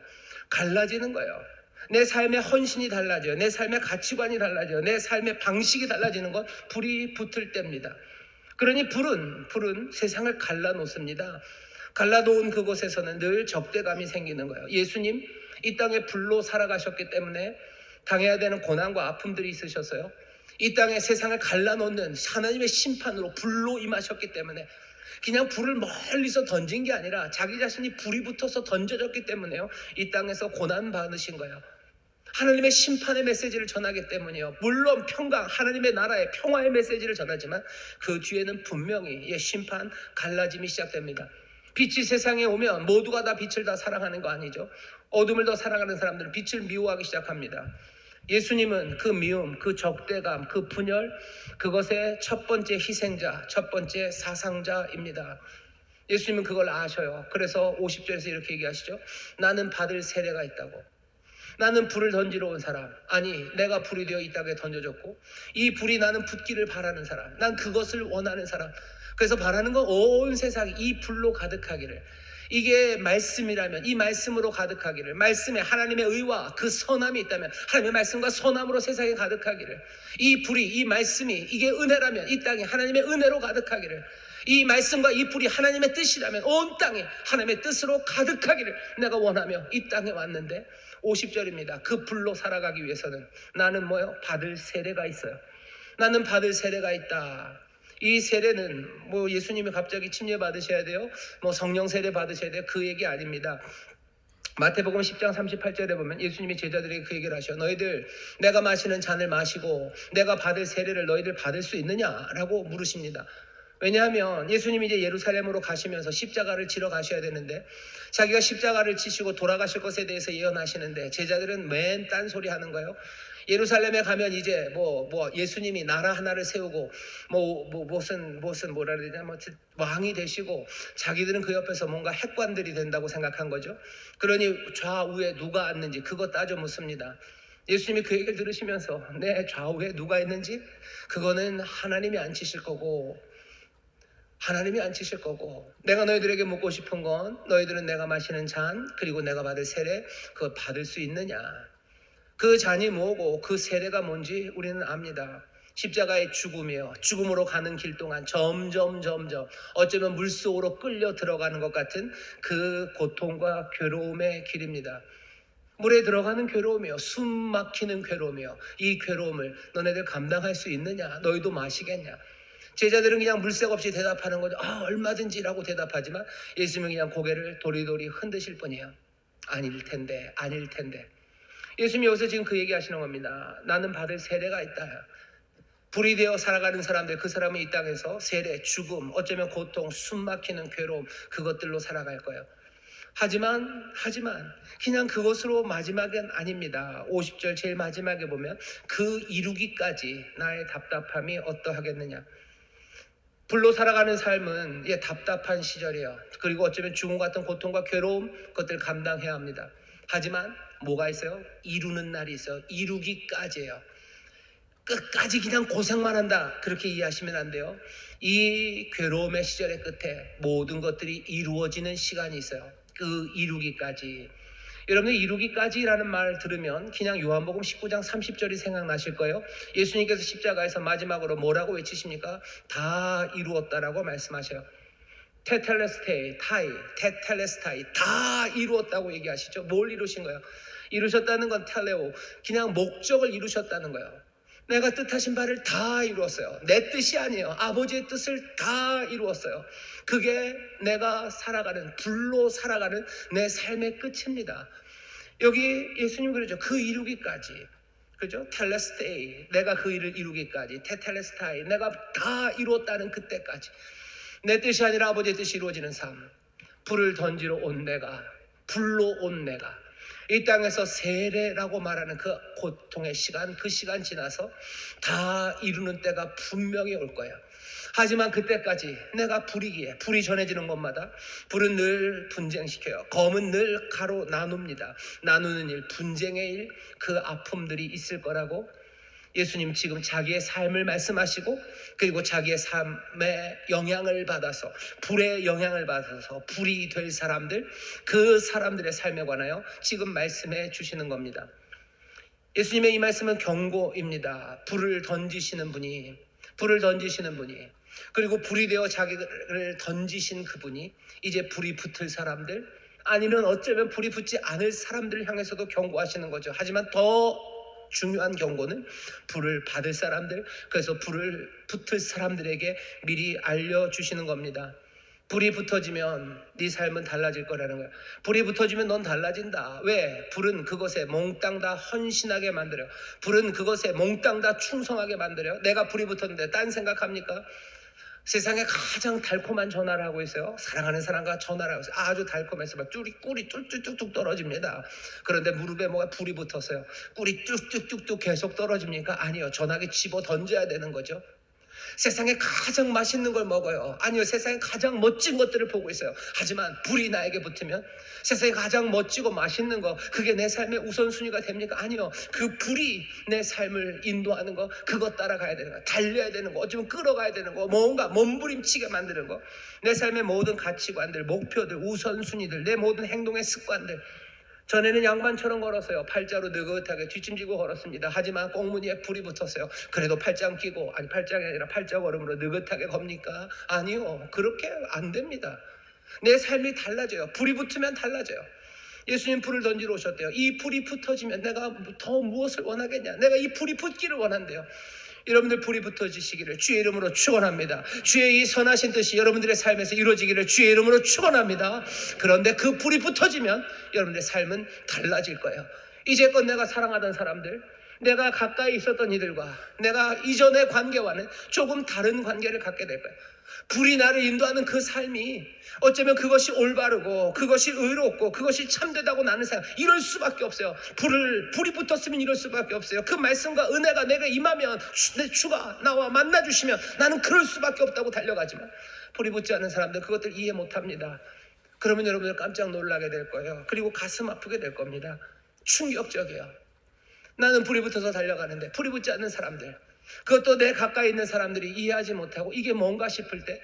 갈라지는 거예요. 내 삶의 헌신이 달라져요. 내 삶의 가치관이 달라져요. 내 삶의 방식이 달라지는 건 불이 붙을 때입니다. 그러니 불은 세상을 갈라놓습니다. 갈라놓은 그곳에서는 늘 적대감이 생기는 거예요. 예수님 이 땅에 불로 살아가셨기 때문에 당해야 되는 고난과 아픔들이 있으셨어요. 이 땅에 세상을 갈라놓는 하나님의 심판으로 불로 임하셨기 때문에 그냥 불을 멀리서 던진 게 아니라 자기 자신이 불이 붙어서 던져졌기 때문에요, 이 땅에서 고난 받으신 거예요. 하나님의 심판의 메시지를 전하기 때문이에요. 물론 평강, 하나님의 나라의 평화의 메시지를 전하지만 그 뒤에는 분명히 심판, 갈라짐이 시작됩니다. 빛이 세상에 오면 모두가 다 빛을 다 사랑하는 거 아니죠. 어둠을 더 사랑하는 사람들은 빛을 미워하기 시작합니다. 예수님은 그 미움, 그 적대감, 그 분열, 그것의 첫 번째 희생자, 첫 번째 사상자입니다. 예수님은 그걸 아셔요. 그래서 50절에서 이렇게 얘기하시죠. 나는 받을 세례가 있다고. 나는 불을 던지러 온 사람, 아니 내가 불이 되어 이 땅에 던져졌고 이 불이 나는 붙기를 바라는 사람, 난 그것을 원하는 사람. 그래서 바라는 건 온 세상이 이 불로 가득하기를, 이게 말씀이라면 이 말씀으로 가득하기를, 말씀에 하나님의 의와 그 선함이 있다면 하나님의 말씀과 선함으로 세상에 가득하기를, 이 불이, 이 말씀이 이게 은혜라면 이 땅이 하나님의 은혜로 가득하기를, 이 말씀과 이 불이 하나님의 뜻이라면 온 땅이 하나님의 뜻으로 가득하기를 내가 원하며 이 땅에 왔는데, 50절입니다. 그 불로 살아가기 위해서는 나는 뭐요? 받을 세례가 있어요. 나는 받을 세례가 있다. 이 세례는 뭐 예수님이 갑자기 침례 받으셔야 돼요, 뭐 성령 세례 받으셔야 돼요, 그 얘기 아닙니다. 마태복음 10장 38절에 보면 예수님이 제자들에게 그 얘기를 하셔. 너희들 내가 마시는 잔을 마시고 내가 받을 세례를 너희들 받을 수 있느냐라고 물으십니다. 왜냐하면 예수님이 이제 예루살렘으로 가시면서 십자가를 지러 가셔야 되는데, 자기가 십자가를 지시고 돌아가실 것에 대해서 예언하시는데 제자들은 맨 딴소리 하는 거예요. 예루살렘에 가면 이제 뭐 예수님이 나라 하나를 세우고 무슨 뭐라 그래야 되냐, 왕이 되시고 자기들은 그 옆에서 뭔가 핵관들이 된다고 생각한 거죠. 그러니 좌우에 누가 앉는지 그거 따져 묻습니다. 예수님이 그 얘기를 들으시면서 내 좌우에 누가 있는지 그거는 하나님이 앉히실 거고, 하나님이 앉히실 거고, 내가 너희들에게 묻고 싶은 건 너희들은 내가 마시는 잔 그리고 내가 받을 세례 그거 받을 수 있느냐. 그 잔이 뭐고 그 세례가 뭔지 우리는 압니다. 십자가의 죽음이요, 죽음으로 가는 길 동안 점점 어쩌면 물속으로 끌려 들어가는 것 같은 그 고통과 괴로움의 길입니다. 물에 들어가는 괴로움이요, 숨 막히는 괴로움이요, 이 괴로움을 너네들 감당할 수 있느냐, 너희도 마시겠냐. 제자들은 그냥 물색 없이 대답하는 거죠. 얼마든지라고 대답하지만 예수님은 그냥 고개를 도리도리 흔드실 뿐이에요. 아닐 텐데. 예수님이 여기서 지금 그 얘기 하시는 겁니다. 나는 받을 세례가 있다. 불이 되어 살아가는 사람들, 그 사람은 이 땅에서 세례, 죽음, 어쩌면 고통, 숨 막히는 괴로움, 그것들로 살아갈 거예요. 하지만 그냥 그것으로 마지막은 아닙니다. 50절 제일 마지막에 보면 그 이루기까지 나의 답답함이 어떠하겠느냐. 불로 살아가는 삶은 답답한 시절이에요. 그리고 어쩌면 죽음 같은 고통과 괴로움, 그것들을 감당해야 합니다. 하지만 뭐가 있어요? 이루는 날이 있어요. 이루기까지예요. 끝까지 그냥 고생만 한다, 그렇게 이해하시면 안 돼요. 이 괴로움의 시절의 끝에 모든 것들이 이루어지는 시간이 있어요. 그 이루기까지. 여러분들 이루기까지라는 말 들으면 그냥 요한복음 19장 30절이 생각나실 거예요. 예수님께서 십자가에서 마지막으로 뭐라고 외치십니까? 다 이루었다라고 말씀하셔요. 테텔레스테이, 테텔레스타이, 다 이루었다고 얘기하시죠. 뭘 이루신 거예요? 이루셨다는 건 텔레오, 그냥 목적을 이루셨다는 거예요. 내가 뜻하신 바를 다 이루었어요. 내 뜻이 아니에요. 아버지의 뜻을 다 이루었어요. 그게 내가 살아가는, 불로 살아가는 내 삶의 끝입니다. 여기 예수님 그러죠. 그 이루기까지. 그죠? 텔레스테이, 내가 그 일을 이루기까지. 테텔레스타이, 내가 다 이루었다는 그때까지. 내 뜻이 아니라 아버지의 뜻이 이루어지는 삶. 불을 던지러 온 내가, 불로 온 내가, 이 땅에서 세례라고 말하는 그 고통의 시간, 그 시간 지나서 다 이루는 때가 분명히 올 거예요. 하지만 그때까지 내가 불이기에, 불이 전해지는 곳마다 불은 늘 분쟁시켜요. 검은 늘 가로 나눕니다. 나누는 일, 분쟁의 일, 그 아픔들이 있을 거라고 예수님 지금 자기의 삶을 말씀하시고, 그리고 자기의 삶의 영향을 받아서, 불의 영향을 받아서 불이 될 사람들, 그 사람들의 삶에 관하여 지금 말씀해 주시는 겁니다. 예수님의 이 말씀은 경고입니다. 불을 던지시는 분이, 그리고 불이 되어 자기를 던지신 그분이 이제 불이 붙을 사람들, 아니면 어쩌면 불이 붙지 않을 사람들을 향해서도 경고하시는 거죠. 하지만 더 중요한 경고는 불을 받을 사람들, 그래서 불을 붙을 사람들에게 미리 알려주시는 겁니다. 불이 붙어지면 네 삶은 달라질 거라는 거야. 불이 붙어지면 넌 달라진다. 왜? 불은 그것에 몽땅 다 헌신하게 만들어요. 불은 그것에 몽땅 다 충성하게 만들어요. 내가 불이 붙었는데 딴 생각합니까? 세상에 가장 달콤한 전화를 하고 있어요. 사랑하는 사람과 전화를 하고 있어요. 아주 달콤해서 막 꿀이 뚝뚝뚝 떨어집니다. 그런데 무릎에 뭐가 불이 붙었어요. 꿀이 뚝뚝뚝 계속 떨어집니까? 아니요. 전화기 집어 던져야 되는 거죠. 세상에 가장 맛있는 걸 먹어요. 아니요, 세상에 가장 멋진 것들을 보고 있어요. 하지만 불이 나에게 붙으면 세상에 가장 멋지고 맛있는 거, 그게 내 삶의 우선순위가 됩니까? 아니요, 그 불이 내 삶을 인도하는 거, 그것 따라가야 되는 거, 달려야 되는 거, 어쩌면 끌어가야 되는 거, 뭔가 몸부림치게 만드는 거, 내 삶의 모든 가치관들, 목표들, 우선순위들, 내 모든 행동의 습관들. 전에는 양반처럼 걸었어요. 팔자로 느긋하게 뒷짐지고 걸었습니다. 하지만 꽁무니에 불이 붙었어요. 그래도 팔짱 끼고, 아니 팔짱이 아니라 팔자 걸음으로 느긋하게 겁니까? 아니요, 그렇게 안 됩니다. 내 삶이 달라져요. 불이 붙으면 달라져요. 예수님 불을 던지러 오셨대요. 이 불이 붙어지면 내가 더 무엇을 원하겠냐? 내가 이 불이 붙기를 원한대요. 여러분들 불이 붙어지시기를 주의 이름으로 축원합니다. 주의 이 선하신 뜻이 여러분들의 삶에서 이루어지기를 주의 이름으로 축원합니다. 그런데 그 불이 붙어지면 여러분들의 삶은 달라질 거예요. 이제껏 내가 사랑하던 사람들, 내가 가까이 있었던 이들과 내가 이전의 관계와는 조금 다른 관계를 갖게 될 거예요. 불이 나를 인도하는 그 삶이 어쩌면 그것이 올바르고 그것이 의롭고 그것이 참되다고 나는 생각, 이럴 수밖에 없어요. 불이 붙었으면 이럴 수밖에 없어요. 그 말씀과 은혜가 내가 임하면 내 주가 나와 만나주시면 나는 그럴 수밖에 없다고 달려가지만 불이 붙지 않는 사람들 그것들 이해 못합니다. 그러면 여러분들 깜짝 놀라게 될 거예요. 그리고 가슴 아프게 될 겁니다. 충격적이에요. 나는 불이 붙어서 달려가는데 불이 붙지 않는 사람들, 그것도 내 가까이 있는 사람들이 이해하지 못하고 이게 뭔가 싶을 때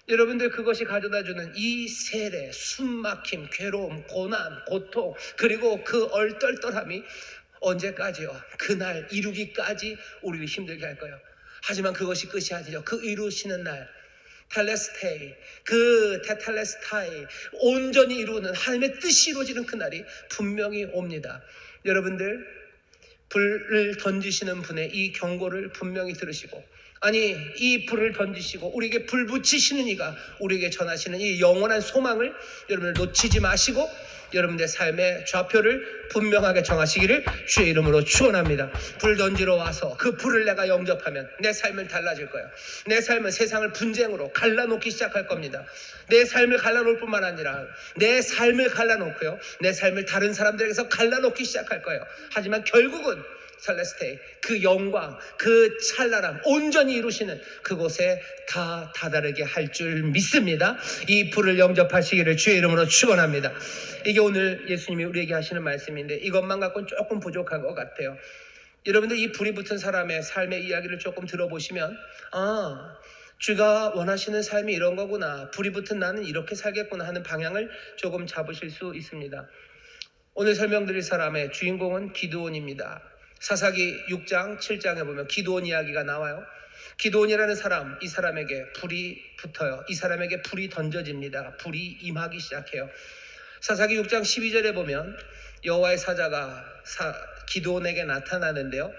여러분들 그것이 가져다주는 이 세례, 숨막힘, 괴로움, 고난, 고통, 그리고 그 얼떨떨함이 언제까지요? 그날 이루기까지 우리를 힘들게 할 거예요. 하지만 그것이 끝이 아니죠. 그 이루시는 날, 텔레스테이, 그 테텔레스타이, 온전히 이루는 하나님의 뜻이 이루어지는 그날이 분명히 옵니다. 여러분들 불을 던지시는 분의 이 경고를 분명히 들으시고, 아니 이 불을 던지시고 우리에게 불 붙이시는 이가 우리에게 전하시는 이 영원한 소망을 여러분들 놓치지 마시고 여러분들의 삶의 좌표를 분명하게 정하시기를 주의 이름으로 축원합니다. 불 던지러 와서 그 불을 내가 영접하면 내 삶은 달라질 거예요. 내 삶은 세상을 분쟁으로 갈라놓기 시작할 겁니다. 내 삶을 갈라놓을 뿐만 아니라 내 삶을 갈라놓고요, 내 삶을 다른 사람들에게서 갈라놓기 시작할 거예요. 하지만 결국은 셀레스테이, 그 영광, 그 찬란함 온전히 이루시는 그곳에 다 다다르게 할 줄 믿습니다. 이 불을 영접하시기를 주의 이름으로 축원합니다. 이게 오늘 예수님이 우리에게 하시는 말씀인데 이것만 갖고는 조금 부족한 것 같아요. 여러분들 이 불이 붙은 사람의 삶의 이야기를 조금 들어보시면, 아, 주가 원하시는 삶이 이런 거구나, 불이 붙은 나는 이렇게 살겠구나 하는 방향을 조금 잡으실 수 있습니다. 오늘 설명드릴 사람의 주인공은 기드온입니다. 사사기 6장 7장에 보면 기드온 이야기가 나와요. 기드온이라는 사람, 이 사람에게 불이 붙어요. 이 사람에게 불이 던져집니다. 불이 임하기 시작해요. 사사기 6장 12절에 보면 여호와의 사자가 기드온에게 나타나는데요,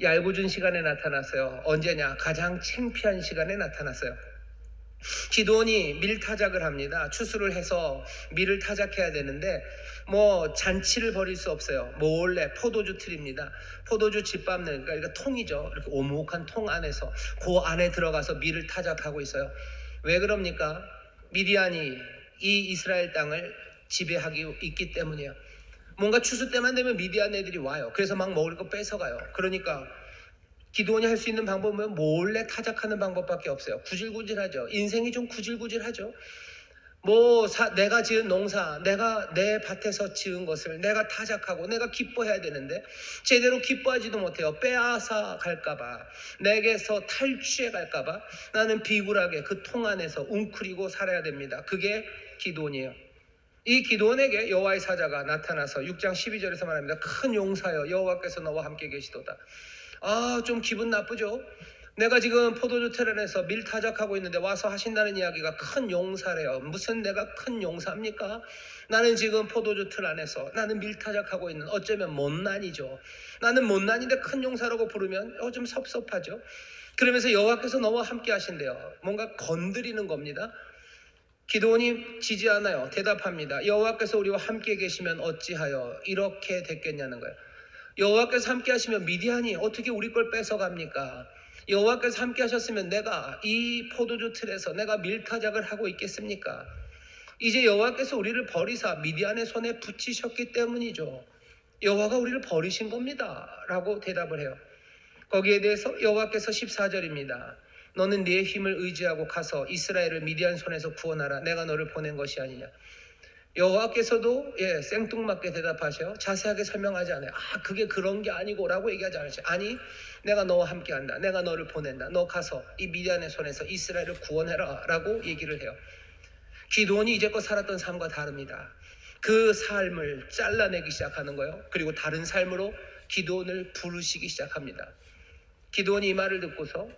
얄궂은 시간에 나타났어요. 언제냐? 가장 창피한 시간에 나타났어요. 기드온이 밀 타작을 합니다. 추수를 해서 밀을 타작해야 되는데 뭐 잔치를 벌일 수 없어요. 몰래 포도주 틀입니다. 포도주 짓밟는, 그러니까 통이죠. 이렇게 오목한 통 안에서 그 안에 들어가서 밀을 타작하고 있어요. 왜 그럽니까? 미디안이 이 이스라엘 땅을 지배하기 있기 때문이에요. 뭔가 추수 때만 되면 미디안 애들이 와요. 그래서 막 먹을 거 뺏어가요. 그러니까 기드온이 할 수 있는 방법은 몰래 타작하는 방법밖에 없어요. 구질구질하죠. 인생이 좀 구질구질하죠. 내가 지은 농사, 내가 내 밭에서 지은 것을 내가 타작하고 내가 기뻐해야 되는데 제대로 기뻐하지도 못해요. 빼앗아 갈까봐, 내게서 탈취해 갈까봐 나는 비굴하게 그 통 안에서 웅크리고 살아야 됩니다. 그게 기드온이에요. 이 기드온에게 여호와의 사자가 나타나서 6장 12절에서 말합니다. 큰 용사여, 여호와께서 너와 함께 계시도다. 좀 기분 나쁘죠? 내가 지금 포도주 테란에서 밀 타작하고 있는데 와서 하신다는 이야기가 큰 용사래요. 무슨 내가 큰 용사입니까? 나는 지금 포도주 틀 안에서 나는 밀 타작하고 있는, 어쩌면 못난이죠. 나는 못난인데 큰 용사라고 부르면 좀 섭섭하죠. 그러면서 여호와께서 너와 함께 하신대요. 뭔가 건드리는 겁니다. 기드온이 지지 않아요. 대답합니다. 여호와께서 우리와 함께 계시면 어찌하여 이렇게 됐겠냐는 거예요. 여호와께서 함께 하시면 미디안이 어떻게 우리 걸 뺏어갑니까? 여호와께서 함께 하셨으면 내가 이 포도주 틀에서 내가 밀타작을 하고 있겠습니까? 이제 여호와께서 우리를 버리사 미디안의 손에 붙이셨기 때문이죠. 여호와가 우리를 버리신 겁니다 라고 대답을 해요. 거기에 대해서 여호와께서 14절입니다. 너는 네 힘을 의지하고 가서 이스라엘을 미디안 손에서 구원하라. 내가 너를 보낸 것이 아니냐. 여호와께서도 생뚱맞게 대답하셔. 자세하게 설명하지 않아요. 그게 그런 게 아니고라고 얘기하지 않으셔. 아니, 내가 너와 함께한다. 내가 너를 보낸다. 너 가서 이 미디안의 손에서 이스라엘을 구원해라라고 얘기를 해요. 기드온이 이제껏 살았던 삶과 다릅니다. 그 삶을 잘라내기 시작하는 거예요. 그리고 다른 삶으로 기드온을 부르시기 시작합니다. 기드온이 이 말을 듣고서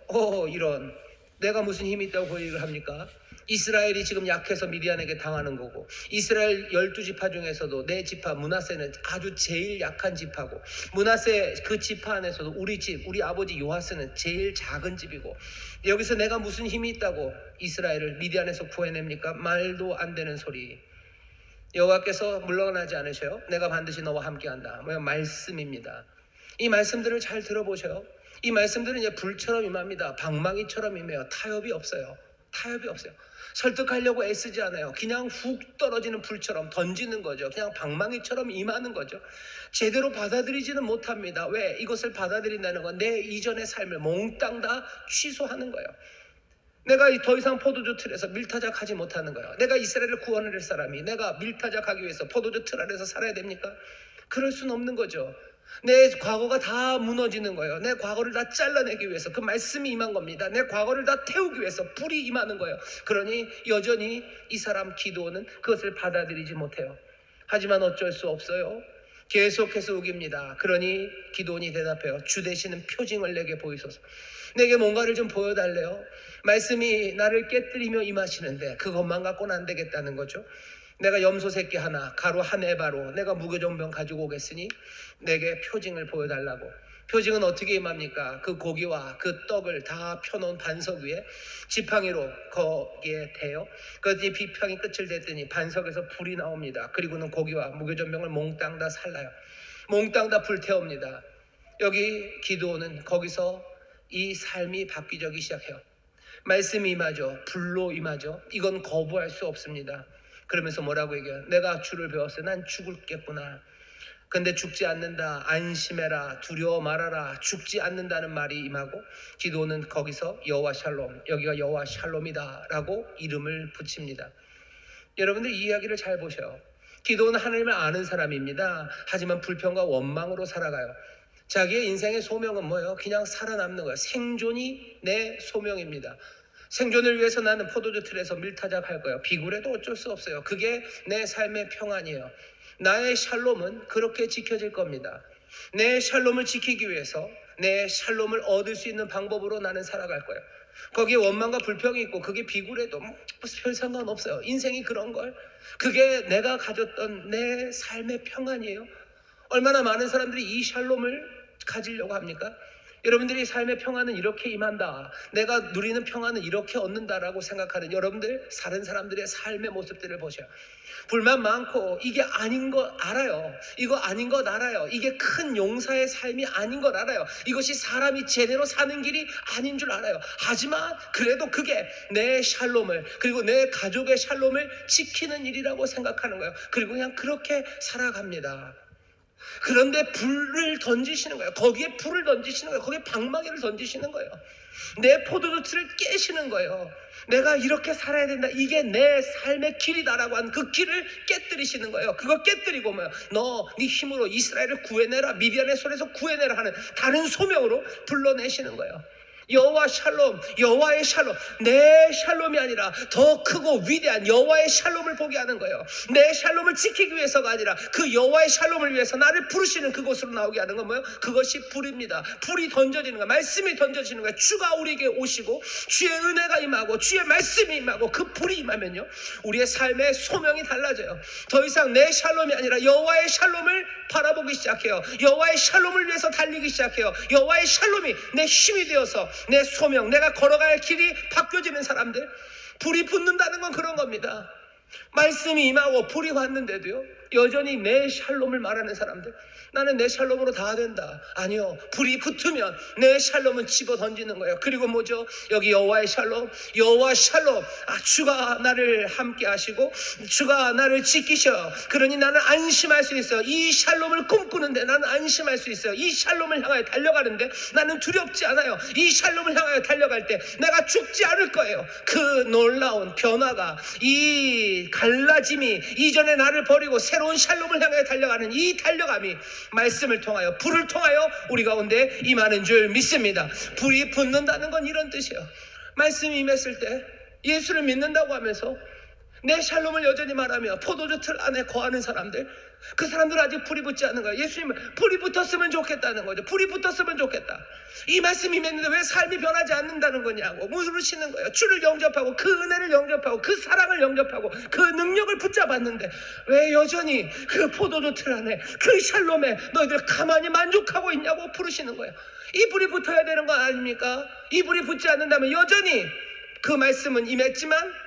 이런, 내가 무슨 힘이 있다고 그 얘기를 합니까? 이스라엘이 지금 약해서 미디안에게 당하는 거고, 이스라엘 12지파 중에서도 내 지파 므낫세는 아주 제일 약한 지파고, 므낫세 그 지파 안에서도 우리 집, 우리 아버지 요아스는 제일 작은 집이고, 여기서 내가 무슨 힘이 있다고 이스라엘을 미디안에서 구해냅니까? 말도 안 되는 소리. 여호와께서 물러나지 않으셔요. 내가 반드시 너와 함께한다. 말씀입니다. 이 말씀들을 잘 들어보셔요. 이 말씀들은 이제 불처럼 임합니다. 방망이처럼 임해요. 타협이 없어요. 타협이 없어요. 설득하려고 애쓰지 않아요. 그냥 훅 떨어지는 불처럼 던지는 거죠. 그냥 방망이처럼 임하는 거죠. 제대로 받아들이지는 못합니다. 왜? 이것을 받아들인다는 건 내 이전의 삶을 몽땅 다 취소하는 거예요. 내가 더 이상 포도주 틀에서 밀타작하지 못하는 거예요. 내가 이스라엘을 구원할 사람이 내가 밀타작하기 위해서 포도주 틀 아래서 살아야 됩니까? 그럴 수는 없는 거죠. 내 과거가 다 무너지는 거예요. 내 과거를 다 잘라내기 위해서 그 말씀이 임한 겁니다. 내 과거를 다 태우기 위해서 불이 임하는 거예요. 그러니 여전히 이 사람 기드온은 그것을 받아들이지 못해요. 하지만 어쩔 수 없어요. 계속해서 우깁니다. 그러니 기드온이 대답해요. 주 되시는 표징을 내게 보이소서. 내게 뭔가를 좀 보여달래요. 말씀이 나를 깨뜨리며 임하시는데 그것만 갖고는 안 되겠다는 거죠. 내가 염소 새끼 하나, 가루 한 에바로 내가 무교정병 가지고 오겠으니 내게 표징을 보여달라고. 표징은 어떻게 임합니까? 그 고기와 그 떡을 다 펴놓은 반석 위에 지팡이로 거기에 대요. 그랬더니 비평이 끝을 댔더니 반석에서 불이 나옵니다. 그리고는 고기와 무교정병을 몽땅 다 살라요. 몽땅 다 불태웁니다. 여기 기드온은 거기서 이 삶이 바뀌기 시작해요. 말씀이 임하죠. 불로 임하죠. 이건 거부할 수 없습니다. 그러면서 뭐라고 얘기해요? 내가 주를 배웠어요. 난 죽을겠구나. 근데 죽지 않는다. 안심해라. 두려워 말아라. 죽지 않는다는 말이 임하고 기드온은 거기서 여호와 샬롬, 여기가 여호와 샬롬이다 라고 이름을 붙입니다. 여러분들 이 이야기를 잘 보셔요. 기드온은 하나님을 아는 사람입니다. 하지만 불평과 원망으로 살아가요. 자기의 인생의 소명은 뭐예요? 그냥 살아남는 거예요. 생존이 내 소명입니다. 생존을 위해서 나는 포도주 틀에서 밀타작할 거예요. 비굴해도 어쩔 수 없어요. 그게 내 삶의 평안이에요. 나의 샬롬은 그렇게 지켜질 겁니다. 내 샬롬을 지키기 위해서 내 샬롬을 얻을 수 있는 방법으로 나는 살아갈 거예요. 거기에 원망과 불평이 있고 그게 비굴해도 별 상관없어요. 인생이 그런 걸. 그게 내가 가졌던 내 삶의 평안이에요. 얼마나 많은 사람들이 이 샬롬을 가지려고 합니까? 여러분들이 삶의 평안은 이렇게 임한다. 내가 누리는 평안은 이렇게 얻는다라고 생각하는 여러분들, 다른 사람들의 삶의 모습들을 보셔요. 불만 많고 이게 아닌 거 알아요. 이거 아닌 것 알아요. 이게 큰 용사의 삶이 아닌 걸 알아요. 이것이 사람이 제대로 사는 길이 아닌 줄 알아요. 하지만 그래도 그게 내 샬롬을, 그리고 내 가족의 샬롬을 지키는 일이라고 생각하는 거예요. 그리고 그냥 그렇게 살아갑니다. 그런데 불을 던지시는 거예요. 거기에 불을 던지시는 거예요. 거기에 방망이를 던지시는 거예요. 내 포도주 틀을 깨시는 거예요. 내가 이렇게 살아야 된다. 이게 내 삶의 길이다라고 한 그 길을 깨뜨리시는 거예요. 그거 깨뜨리고 너 네 힘으로 이스라엘을 구해내라. 미디안의 손에서 구해내라 하는 다른 소명으로 불러내시는 거예요. 여호와 샬롬, 여호와의 샬롬, 내 샬롬이 아니라 더 크고 위대한 여호와의 샬롬을 보게 하는 거예요. 내 샬롬을 지키기 위해서가 아니라 그 여호와의 샬롬을 위해서 나를 부르시는 그곳으로 나오게 하는 건 뭐예요? 그것이 불입니다. 불이 던져지는 거예요. 말씀이 던져지는 거예요. 주가 우리에게 오시고 주의 은혜가 임하고 주의 말씀이 임하고 그 불이 임하면요, 우리의 삶의 소명이 달라져요. 더 이상 내 샬롬이 아니라 여호와의 샬롬을 바라보기 시작해요. 여호와의 샬롬을 위해서 달리기 시작해요. 여호와의 샬롬이 내 힘이 되어서 내 소명, 내가 걸어갈 길이 바뀌어지는 사람들. 불이 붙는다는 건 그런 겁니다. 말씀이 임하고 불이 왔는데도요, 여전히 내 샬롬을 말하는 사람들, 나는 내 샬롬으로 다 된다. 아니요. 불이 붙으면 내 샬롬은 집어 던지는 거예요. 그리고 뭐죠? 여기 여호와의 샬롬, 여호와 샬롬. 주가 나를 함께 하시고 주가 나를 지키셔. 그러니 나는 안심할 수 있어요. 이 샬롬을 꿈꾸는데 나는 안심할 수 있어요. 이 샬롬을 향하여 달려가는데 나는 두렵지 않아요. 이 샬롬을 향하여 달려갈 때 내가 죽지 않을 거예요. 그 놀라운 변화가, 이 갈라짐이, 이전에 나를 버리고 새로운 샬롬을 향하여 달려가는 이 달려감이 말씀을 통하여, 불을 통하여 우리 가운데 임하는 줄 믿습니다. 불이 붙는다는 건 이런 뜻이에요. 말씀이 임했을 때 예수를 믿는다고 하면서 내 샬롬을 여전히 말하며 포도주 틀 안에 거하는 사람들, 그 사람들은 아직 불이 붙지 않는 거예요. 예수님은 불이 붙었으면 좋겠다는 거죠. 불이 붙었으면 좋겠다. 이 말씀이 임했는데 왜 삶이 변하지 않는다는 거냐고 물으시는 거예요. 주를 영접하고 그 은혜를 영접하고 그 사랑을 영접하고 그 능력을 붙잡았는데 왜 여전히 그 포도주 틀 안에 그 샬롬에 너희들 가만히 만족하고 있냐고 부르시는 거예요. 이 불이 붙어야 되는 거 아닙니까? 이 불이 붙지 않는다면 여전히 그 말씀은 임했지만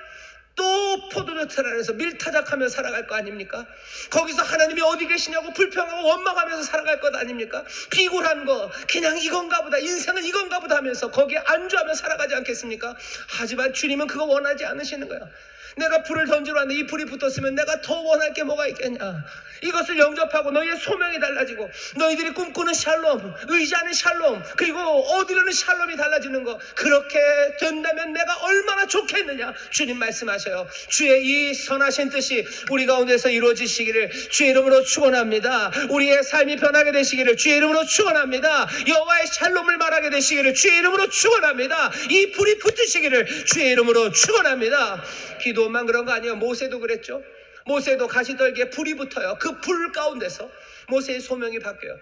또 포도주 틀 안에서 밀타작하며 살아갈 거 아닙니까? 거기서 하나님이 어디 계시냐고 불평하고 원망하면서 살아갈 것 아닙니까? 비굴한 거, 그냥 이건가 보다, 인생은 이건가 보다 하면서 거기에 안주하며 살아가지 않겠습니까? 하지만 주님은 그거 원하지 않으시는 거예요. 내가 불을 던지러 왔는데 이 불이 붙었으면 내가 더 원할 게 뭐가 있겠냐. 이것을 영접하고 너희의 소명이 달라지고 너희들이 꿈꾸는 샬롬, 의지하는 샬롬, 그리고 어디로는 샬롬이 달라지는 거, 그렇게 된다면 내가 얼마나 좋겠느냐. 주님 말씀하셔요. 주의 이 선하신 뜻이 우리 가운데서 이루어지시기를 주의 이름으로 축원합니다. 우리의 삶이 변하게 되시기를 주의 이름으로 축원합니다. 여호와의 샬롬을 말하게 되시기를 주의 이름으로 축원합니다. 이 불이 붙으시기를 주의 이름으로 축원합니다. 기도만 그런 거 아니에요. 모세도 그랬죠. 모세도 가시떨기에 불이 붙어요. 그 불 가운데서 모세의 소명이 바뀌어요.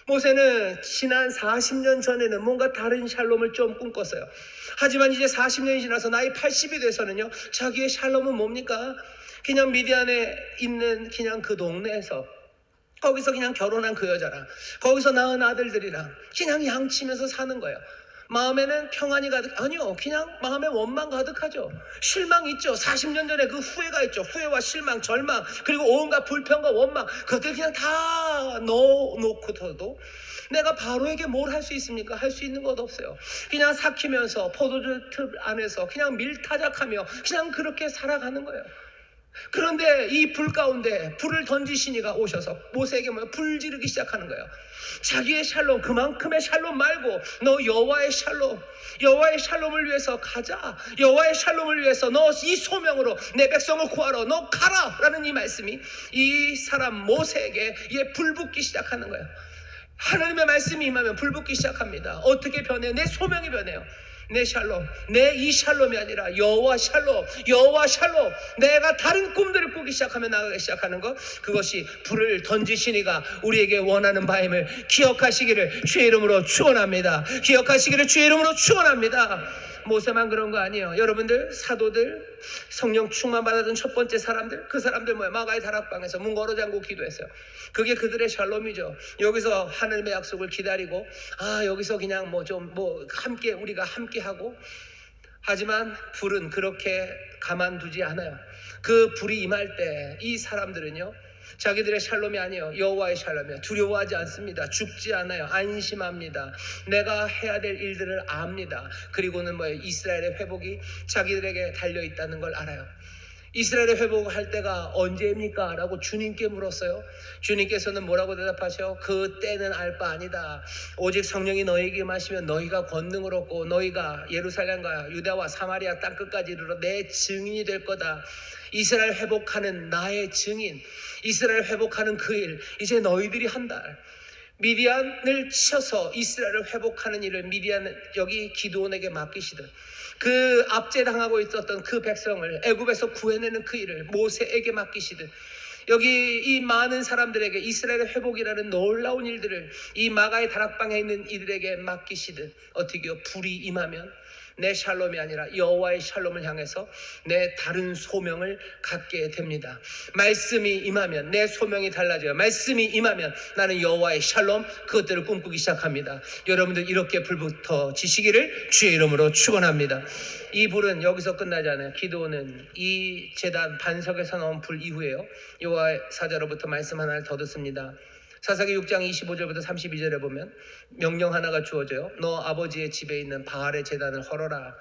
모세는 지난 40년 전에는 뭔가 다른 샬롬을 좀 꿈꿨어요. 하지만 이제 40년이 지나서 나이 80이 돼서는요, 자기의 샬롬은 뭡니까? 그냥 미디안에 있는 그냥 그 동네에서 거기서 그냥 결혼한 그 여자랑 거기서 낳은 아들들이랑 그냥 양치면서 사는 거예요. 마음에는 평안이 가득, 아니요, 그냥 마음에 원망 가득하죠. 실망 있죠. 40년 전에 그 후회가 있죠. 후회와 실망, 절망, 그리고 온갖 불평과 원망, 그것들 그냥 다 넣어놓고서도 내가 바로에게 뭘 할 수 있습니까? 할 수 있는 것 없어요. 그냥 삭히면서 포도주 틀 안에서 그냥 밀타작하며 그냥 그렇게 살아가는 거예요. 그런데 이 불 가운데 불을 던지신 이가 오셔서 모세에게 불 지르기 시작하는 거예요. 자기의 샬롬, 그만큼의 샬롬 말고 너 여호와의 샬롬, 여호와의 샬롬을 위해서 가자. 여호와의 샬롬을 위해서 너 이 소명으로 내 백성을 구하러 너 가라 라는 이 말씀이 이 사람 모세에게 이게 불 붙기 시작하는 거예요. 하나님의 말씀이 임하면 불 붙기 시작합니다. 어떻게 변해요? 내 소명이 변해요. 내 샬롬, 내 이 샬롬이 아니라 여호와 샬롬, 여호와 샬롬. 내가 다른 꿈들을 꾸기 시작하면 나가기 시작하는 것, 그것이 불을 던지시니가 우리에게 원하는 바임을 기억하시기를 주의 이름으로 축원합니다. 기억하시기를 주의 이름으로 축원합니다. 모세만 그런 거 아니에요. 여러분들 사도들, 성령 충만 받았던 첫 번째 사람들, 그 사람들 뭐예요? 마가의 다락방에서 문 걸어 잠고 기도했어요. 그게 그들의 샬롬이죠. 여기서 하나님의 약속을 기다리고, 여기서 그냥 함께 우리가 함께 하고. 하지만 불은 그렇게 가만두지 않아요. 그 불이 임할 때 이 사람들은요, 자기들의 샬롬이 아니에요. 여호와의 샬롬이에요. 두려워하지 않습니다. 죽지 않아요. 안심합니다. 내가 해야 될 일들을 압니다. 그리고는 이스라엘의 회복이 자기들에게 달려있다는 걸 알아요. 이스라엘의 회복할 때가 언제입니까? 라고 주님께 물었어요. 주님께서는 뭐라고 대답하셔? 그 때는 알 바 아니다. 오직 성령이 너희에게 마시면 너희가 권능을 얻고 너희가 예루살렘과 유다와 사마리아 땅끝까지 이르러 내 증인이 될 거다. 이스라엘 회복하는 나의 증인, 이스라엘 회복하는 그 일, 이제 너희들이 한다. 미디안을 쳐서 이스라엘을 회복하는 일을 미디안 여기 기드온에게 맡기시듯, 그 압제당하고 있었던 그 백성을 애굽에서 구해내는 그 일을 모세에게 맡기시듯, 여기 이 많은 사람들에게 이스라엘의 회복이라는 놀라운 일들을 이 마가의 다락방에 있는 이들에게 맡기시듯, 어떻게요? 불이 임하면 내 샬롬이 아니라 여호와의 샬롬을 향해서 내 다른 소명을 갖게 됩니다. 말씀이 임하면 내 소명이 달라져요. 말씀이 임하면 나는 여호와의 샬롬, 그것들을 꿈꾸기 시작합니다. 여러분들 이렇게 불부터 지시기를 주의 이름으로 축원합니다. 이 불은 여기서 끝나지 않아요. 기도는 이 제단 반석에서 나온 불 이후에요, 여호와의 사자로부터 말씀 하나를 더 듣습니다. 사사기 6장 25절부터 32절에 보면 명령 하나가 주어져요. 너 아버지의 집에 있는 바알의 제단을 헐어라.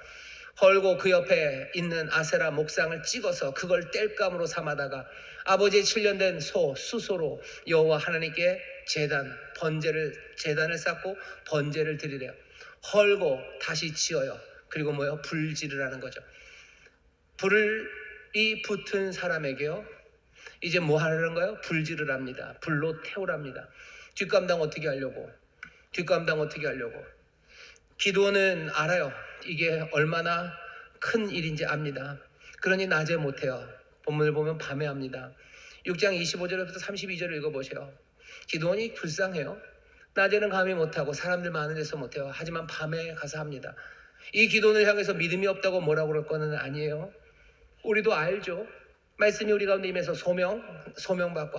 헐고 그 옆에 있는 아세라 목상을 찍어서 그걸 땔감으로 삼아다가 아버지의 7년 된 소 수소로 여호와 하나님께 제단을 쌓고 번제를 드리래요. 헐고 다시 지어요. 그리고 뭐요? 불 지르라는 거죠. 불이 붙은 사람에게요, 이제 뭐 하라는 거예요? 불 지르랍니다. 불로 태우랍니다. 뒷감당 어떻게 하려고? 기도는 알아요. 이게 얼마나 큰 일인지 압니다. 그러니 낮에 못해요. 본문을 보면 밤에 합니다. 6장 25절부터 32절을 읽어보세요. 기도원이 불쌍해요. 낮에는 감히 못하고 사람들 많은 데서 못해요. 하지만 밤에 가서 합니다. 이 기도원을 향해서 믿음이 없다고 뭐라고 그럴 거는 아니에요. 우리도 알죠. 말씀이 우리 가운데 임해서 소명받고,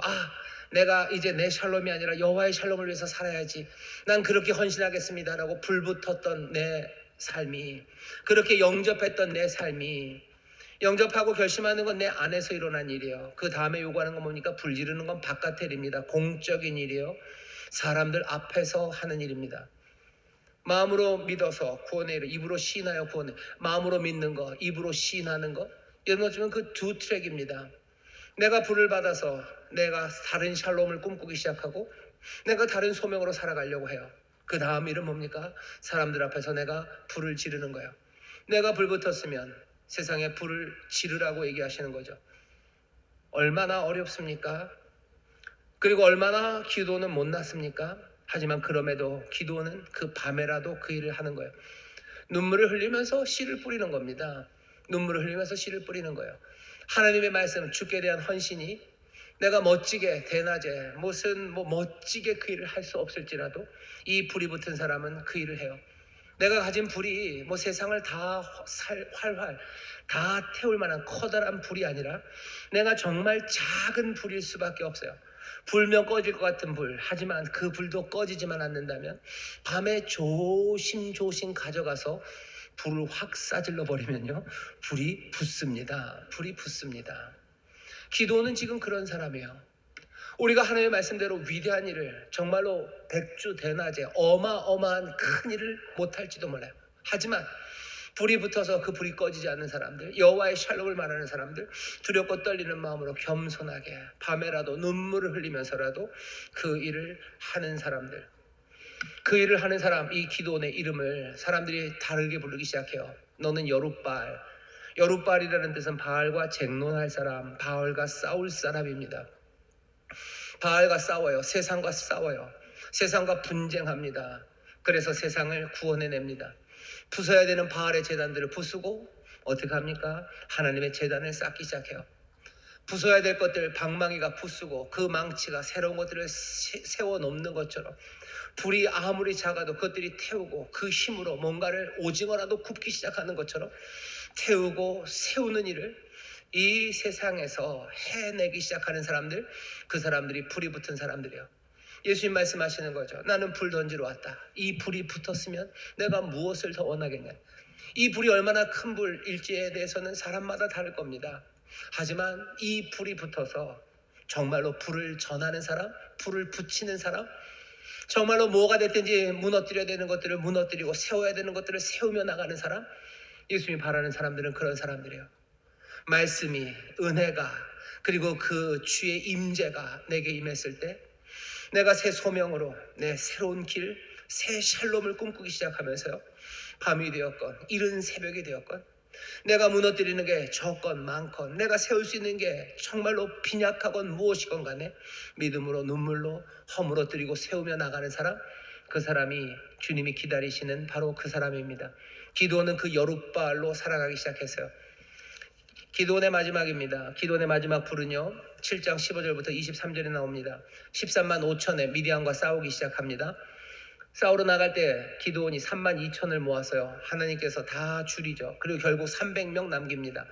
내가 이제 내 샬롬이 아니라 여호와의 샬롬을 위해서 살아야지, 난 그렇게 헌신하겠습니다 라고 불붙었던 내 삶이, 그렇게 영접했던 내 삶이, 영접하고 결심하는 건 내 안에서 일어난 일이에요. 그 다음에 요구하는 건 뭡니까? 불 지르는 건 바깥의 일입니다. 공적인 일이에요. 사람들 앞에서 하는 일입니다. 마음으로 믿어서 구원의 일을, 입으로 시인하여 구원해, 마음으로 믿는 거, 입으로 시인하는 거, 이런 것 중에 그 두 트랙입니다. 내가 불을 받아서 내가 다른 샬롬을 꿈꾸기 시작하고 내가 다른 소명으로 살아가려고 해요. 그 다음 일은 뭡니까? 사람들 앞에서 내가 불을 지르는 거예요. 내가 불 붙었으면 세상에 불을 지르라고 얘기하시는 거죠. 얼마나 어렵습니까? 그리고 얼마나 기도는 못났습니까? 하지만 그럼에도 기도는 그 밤에라도 그 일을 하는 거예요. 눈물을 흘리면서 씨를 뿌리는 겁니다. 눈물을 흘리면서 씨를 뿌리는 거예요. 하나님의 말씀, 주께 대한 헌신이 내가 멋지게 대낮에 무슨 멋지게 그 일을 할 수 없을지라도 이 불이 붙은 사람은 그 일을 해요. 내가 가진 불이 세상을 다 활활 다 태울 만한 커다란 불이 아니라 내가 정말 작은 불일 수밖에 없어요. 불면 꺼질 것 같은 불, 하지만 그 불도 꺼지지만 않는다면 밤에 조심조심 가져가서 불을 확 싸질러 버리면요, 불이 붙습니다. 기도는 지금 그런 사람이에요. 우리가 하나님의 말씀대로 위대한 일을, 정말로 백주 대낮에 어마어마한 큰 일을 못할지도 몰라요. 하지만 불이 붙어서 그 불이 꺼지지 않는 사람들, 여호와의 샬롬을 말하는 사람들, 두렵고 떨리는 마음으로 겸손하게 밤에라도 눈물을 흘리면서라도 그 일을 하는 사람들, 그 일을 하는 사람, 이 기도원의 이름을 사람들이 다르게 부르기 시작해요. 너는 여룻바알. 여룻바알이라는 뜻은 바알과 쟁론할 사람, 바알과 싸울 사람입니다. 바알과 싸워요. 세상과 싸워요. 세상과 분쟁합니다. 그래서 세상을 구원해냅니다. 부숴야 되는 바알의 제단들을 부수고 어떻게 합니까? 하나님의 제단을 쌓기 시작해요. 부숴야 될 것들 방망이가 부수고 그 망치가 새로운 것들을 세워 놓는 것처럼 불이 아무리 작아도 그것들이 태우고 그 힘으로 뭔가를 오징어라도 굽기 시작하는 것처럼 태우고 세우는 일을 이 세상에서 해내기 시작하는 사람들, 그 사람들이 불이 붙은 사람들이에요. 예수님 말씀하시는 거죠. 나는 불 던지러 왔다. 이 불이 붙었으면 내가 무엇을 더 원하겠냐. 이 불이 얼마나 큰 불일지에 대해서는 사람마다 다를 겁니다. 하지만 이 불이 붙어서 정말로 불을 전하는 사람, 불을 붙이는 사람, 정말로 뭐가 됐든지 무너뜨려야 되는 것들을 무너뜨리고 세워야 되는 것들을 세우며 나가는 사람, 예수님이 바라는 사람들은 그런 사람들이에요. 말씀이, 은혜가, 그리고 그 주의 임재가 내게 임했을 때 내가 새 소명으로 내 새로운 길, 새 샬롬을 꿈꾸기 시작하면서요, 밤이 되었건 이른 새벽이 되었건 내가 무너뜨리는 게 적건 많건 내가 세울 수 있는 게 정말로 빈약하건 무엇이건 간에 믿음으로 눈물로 허물어뜨리고 세우며 나가는 사람, 그 사람이 주님이 기다리시는 바로 그 사람입니다. 기도는 그 여룻바알로 살아가기 시작했어요. 기도원의 마지막입니다. 기도원의 마지막 불은요, 7장 15절부터 23절에 나옵니다. 13만 5천에 미디안과 싸우기 시작합니다. 싸우러 나갈 때 기도원이 3만 2천을 모았어요. 하나님께서 다 줄이죠. 그리고 결국 300명 남깁니다.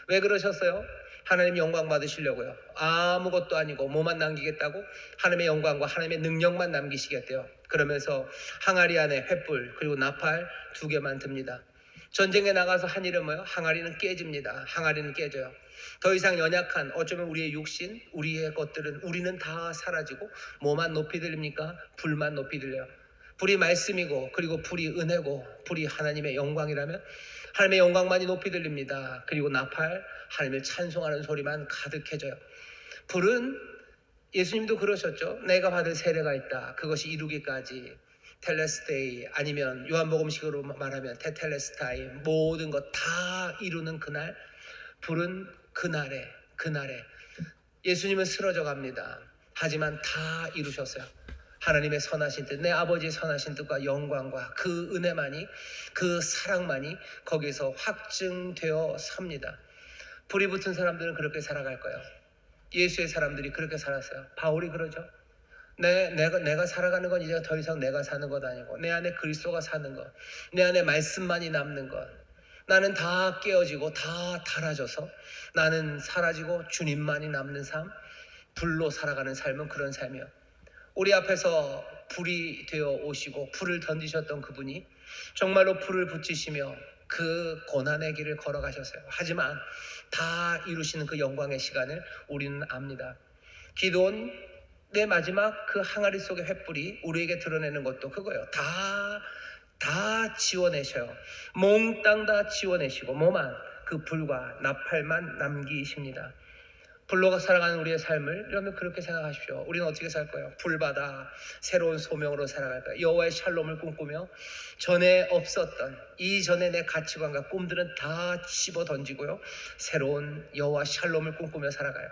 왜 그러셨어요? 하나님 영광 받으시려고요. 아무것도 아니고 뭐만 남기겠다고? 하나님의 영광과 하나님의 능력만 남기시겠대요. 그러면서 항아리 안에 횃불 그리고 나팔 2개만 듭니다. 전쟁에 나가서 한 일은 뭐예요? 항아리는 깨집니다. 항아리는 깨져요. 더 이상 연약한 어쩌면 우리의 육신, 우리의 것들은 우리는 다 사라지고 뭐만 높이 들립니까? 불만 높이 들려요. 불이 말씀이고 그리고 불이 은혜고 불이 하나님의 영광이라면 하나님의 영광만이 높이 들립니다. 그리고 나팔, 하나님을 찬송하는 소리만 가득해져요. 불은 예수님도 그러셨죠. 내가 받을 세례가 있다. 그것이 이루기까지 텔레스테이 아니면 요한복음식으로 말하면 테텔레스타이 모든 것 다 이루는 그날 불은 그날에 예수님은 쓰러져 갑니다. 하지만 다 이루셨어요. 하나님의 선하신 뜻, 내 아버지의 선하신 뜻과 영광과 그 은혜만이 그 사랑만이 거기서 확증되어 섭니다. 불이 붙은 사람들은 그렇게 살아갈 거예요. 예수의 사람들이 그렇게 살았어요. 바울이 그러죠. 내가 살아가는 건 이제 더 이상 내가 사는 것 아니고 내 안에 그리스도가 사는 것, 내 안에 말씀만이 남는 것. 나는 다 깨어지고 다 닳아져서 나는 사라지고 주님만이 남는 삶, 불로 살아가는 삶은 그런 삶이에요. 우리 앞에서 불이 되어 오시고 불을 던지셨던 그분이 정말로 불을 붙이시며 그 고난의 길을 걸어가셨어요. 하지만 다 이루시는 그 영광의 시간을 우리는 압니다. 기도원의 마지막 그 항아리 속의 횃불이 우리에게 드러내는 것도 그거예요. 다 지워내셔요. 몽땅 다 지워내시고 뭐만 그 불과 나팔만 남기십니다. 불로 살아가는 우리의 삶을 여러분 그렇게 생각하십시오. 우리는 어떻게 살 거예요? 불받아 새로운 소명으로 살아갈 거예요. 여호와의 샬롬을 꿈꾸며 전에 없었던 이전에 내 가치관과 꿈들은 다 집어 던지고요. 새로운 여호와 샬롬을 꿈꾸며 살아가요.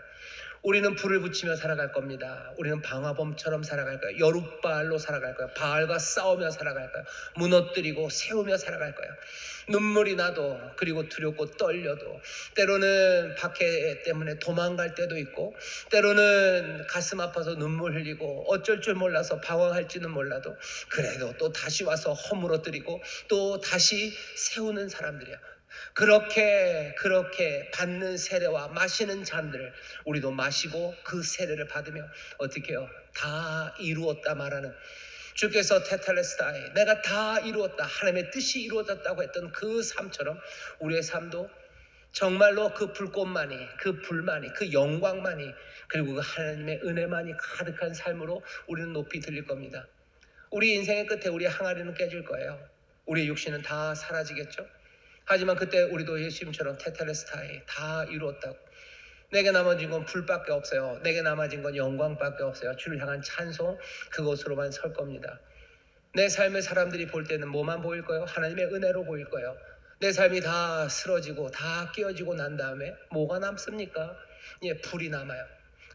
우리는 불을 붙이며 살아갈 겁니다. 우리는 방화범처럼 살아갈 거예요. 여룻바알로 살아갈 거예요. 바알과 싸우며 살아갈 거예요. 무너뜨리고 세우며 살아갈 거예요. 눈물이 나도 그리고 두렵고 떨려도 때로는 박해 때문에 도망갈 때도 있고 때로는 가슴 아파서 눈물 흘리고 어쩔 줄 몰라서 방황할지는 몰라도 그래도 또 다시 와서 허물어뜨리고 또 다시 세우는 사람들이야. 그렇게 받는 세례와 마시는 잔들을 우리도 마시고 그 세례를 받으며 어떻게 해요? 다 이루었다 말하는 주께서 테텔레스타이 내가 다 이루었다 하나님의 뜻이 이루어졌다고 했던 그 삶처럼 우리의 삶도 정말로 그 불꽃만이 그 불만이 그 영광만이 그리고 그 하나님의 은혜만이 가득한 삶으로 우리는 높이 들릴 겁니다. 우리 인생의 끝에 우리의 항아리는 깨질 거예요. 우리의 육신은 다 사라지겠죠. 하지만 그때 우리도 예수님처럼 테텔레스타이 다 이루었다고 내게 남아진 건 불밖에 없어요. 내게 남아진 건 영광밖에 없어요. 주를 향한 찬송 그것으로만 설 겁니다. 내 삶을 사람들이 볼 때는 뭐만 보일 거예요? 하나님의 은혜로 보일 거예요. 내 삶이 다 쓰러지고 다 깨어지고 난 다음에 뭐가 남습니까? 불이 남아요.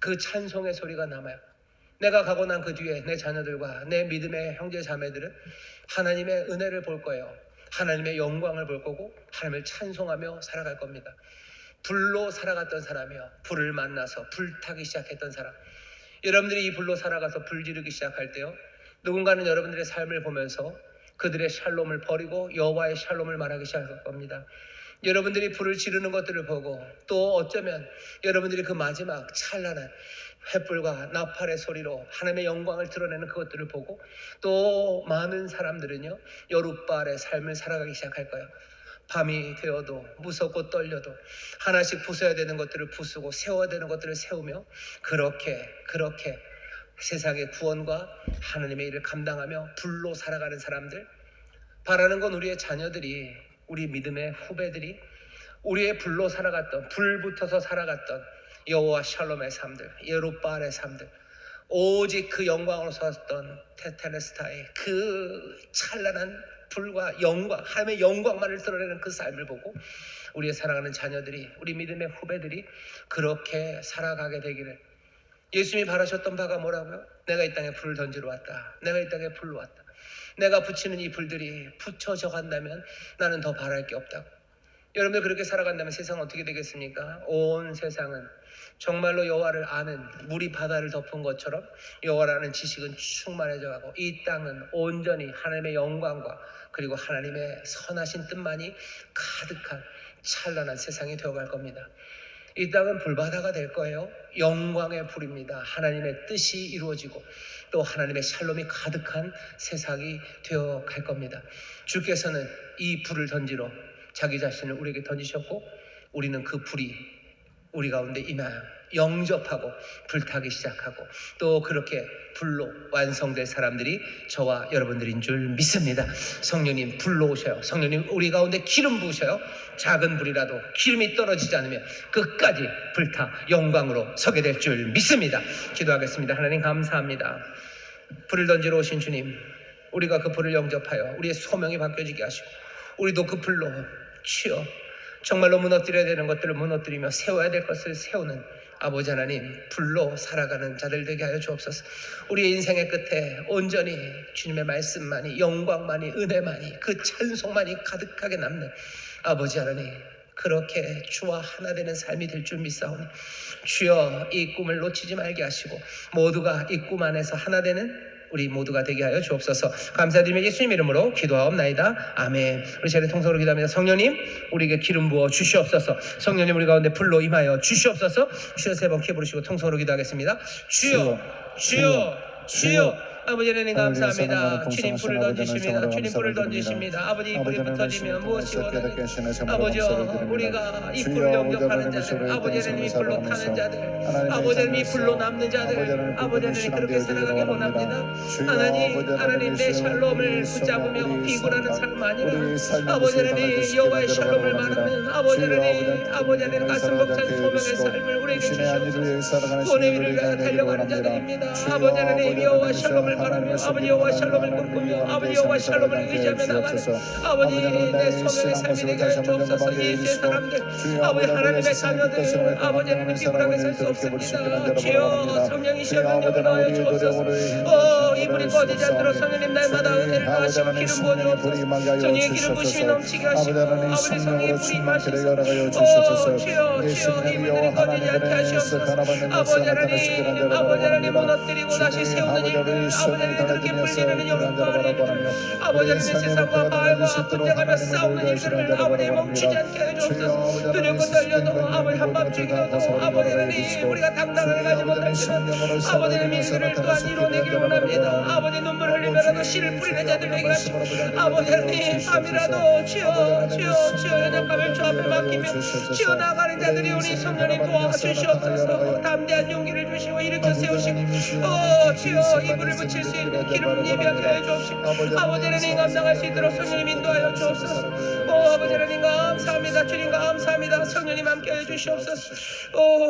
그 찬송의 소리가 남아요. 내가 가고 난 그 뒤에 내 자녀들과 내 믿음의 형제 자매들은 하나님의 은혜를 볼 거예요. 하나님의 영광을 볼 거고 하나님을 찬송하며 살아갈 겁니다. 불로 살아갔던 사람이요. 불을 만나서 불타기 시작했던 사람. 여러분들이 이 불로 살아가서 불 지르기 시작할 때요. 누군가는 여러분들의 삶을 보면서 그들의 샬롬을 버리고 여호와의 샬롬을 말하기 시작할 겁니다. 여러분들이 불을 지르는 것들을 보고 또 어쩌면 여러분들이 그 마지막 찬란한 횃불과 나팔의 소리로 하나님의 영광을 드러내는 그것들을 보고 또 많은 사람들은요 여룻바알의 삶을 살아가기 시작할 거예요. 밤이 되어도 무섭고 떨려도 하나씩 부숴야 되는 것들을 부수고 세워야 되는 것들을 세우며 그렇게 세상의 구원과 하나님의 일을 감당하며 불로 살아가는 사람들. 바라는 건 우리의 자녀들이 우리 믿음의 후배들이 우리의 불로 살아갔던 불 붙어서 살아갔던 여호와 샬롬의 삶들, 여룻바알의 삶들, 오직 그 영광으로 섰던 테텔레스타의 그 찬란한 불과 영광, 하나님의 영광만을 드러내는 그 삶을 보고 우리의 사랑하는 자녀들이, 우리 믿음의 후배들이 그렇게 살아가게 되기를. 예수님이 바라셨던 바가 뭐라고요? 내가 이 땅에 불을 던지러 왔다. 내가 이 땅에 불로 왔다. 내가 붙이는 이 불들이 붙여져 간다면 나는 더 바랄 게 없다고. 여러분들 그렇게 살아간다면 세상은 어떻게 되겠습니까? 온 세상은 정말로 여호와를 아는 물이 바다를 덮은 것처럼 여호와라는 지식은 충만해져 가고 이 땅은 온전히 하나님의 영광과 그리고 하나님의 선하신 뜻만이 가득한 찬란한 세상이 되어갈 겁니다. 이 땅은 불바다가 될 거예요. 영광의 불입니다. 하나님의 뜻이 이루어지고 또 하나님의 샬롬이 가득한 세상이 되어갈 겁니다. 주께서는 이 불을 던지러 자기 자신을 우리에게 던지셨고 우리는 그 불이 우리 가운데 임하여 영접하고 불타기 시작하고 또 그렇게 불로 완성될 사람들이 저와 여러분들인 줄 믿습니다. 성령님 불로 오셔요. 성령님 우리 가운데 기름 부으셔요. 작은 불이라도 기름이 떨어지지 않으면 끝까지 불타 영광으로 서게 될 줄 믿습니다. 기도하겠습니다. 하나님 감사합니다. 불을 던지러 오신 주님, 우리가 그 불을 영접하여 우리의 소명이 바뀌어지게 하시고 우리도 그 불로 주여 정말로 무너뜨려야 되는 것들을 무너뜨리며 세워야 될 것을 세우는 아버지 하나님 불로 살아가는 자들 되게 하여 주옵소서. 우리의 인생의 끝에 온전히 주님의 말씀만이 영광만이 은혜만이 그 찬송만이 가득하게 남는 아버지 하나님 그렇게 주와 하나 되는 삶이 될 줄 믿사오니 주여 이 꿈을 놓치지 말게 하시고 모두가 이 꿈 안에서 하나 되는 우리 모두가 되게 하여 주옵소서. 감사드리며 예수님 이름으로 기도하옵나이다. 아멘. 우리 자리 통성으로 기도합니다. 성령님 우리에게 기름 부어 주시옵소서. 성령님 우리 가운데 불로 임하여 주시옵소서. 주여 세 번 키 부르시고 통성으로 기도하겠습니다. 주여 주여 주여. 아버지 하나님 감사합니다. 주님 불을 던지십니다. 주님 불을 던지십니다. 아버지 이 불이 붙어지면 무엇이 원하는 아버지여 우리가 이 불을 영접하는 자들 아버지 하나님 이 불로 타는 자들 아버지 하나님 이 불로 남는 자들 아버지 하나님 그렇게 살아가기 원합니다. 하나님 내 샬롬을 붙잡으며 비굴하는 삶 아니라 아버지 하나님 여호와의 샬롬을 말하는 아버지 하나님 가슴 벅찬 소명의 삶을 우리에게 주시옵소서. 구원의 위를 위하여 달려가는 자들입니다. 아버지 하나님 여호와 샬롬을 바라며 아버지 여호와 샬롬을 꿈꾸며 아버지 여호와 샬롬을 의지하며 나가는 아버지 내 소명의 삶이 되게 하여 주옵소서. 이 세 사람들 아버지 하나님의 자녀들 아버지 하나님 비굴하게 살 수 없습니다. 주여 성령이시여 능력을 하여 주옵소서. 이불이 꺼지지 않도록 성령님 날마다 은혜를 더하시고 기름 부어주옵소서. 성령의 기름 부으심이 넘치게 하시고 아버지 성령의 불이 임하셔서 주여 이불들이 꺼지지 않게 하시옵소서. 아버지 하나님 무너뜨리고 다시 세우는 일들 아버지 하나님 그렇게 불리는 영광을 아버지 하나님 세상과 바알과 분쟁하며 싸우는 일들을 아버지 멈추지 않게 하여 주옵소서. 두렵고 떨려도 아버지 한밤중이어도 아버지 하나님 우리가 당당하게 가지 못할지는 아버지 하나님 일들을 또한 이뤄내기를 원합니다. 아버지 눈물 흘리면서도 씨를 뿌리는 자들 되게 하시고 아버지 하나님 밤이라도 주여 연약함을 주 앞에 맡기며 주여 나가는 자들이 우리 성령님 도와주시옵소서. 담대한 용기를 주시고 일으켜 세우시고 주여 이불을 붙일 수 있는 기름 예비하게 하여 주옵시고 아버지 하나님 감당할 수 있도록 성령님 인도하여 주옵소서. 아버지 하나님 감사합니다. 주님 감사합니다. 성령님 함께 하여 주시옵소서.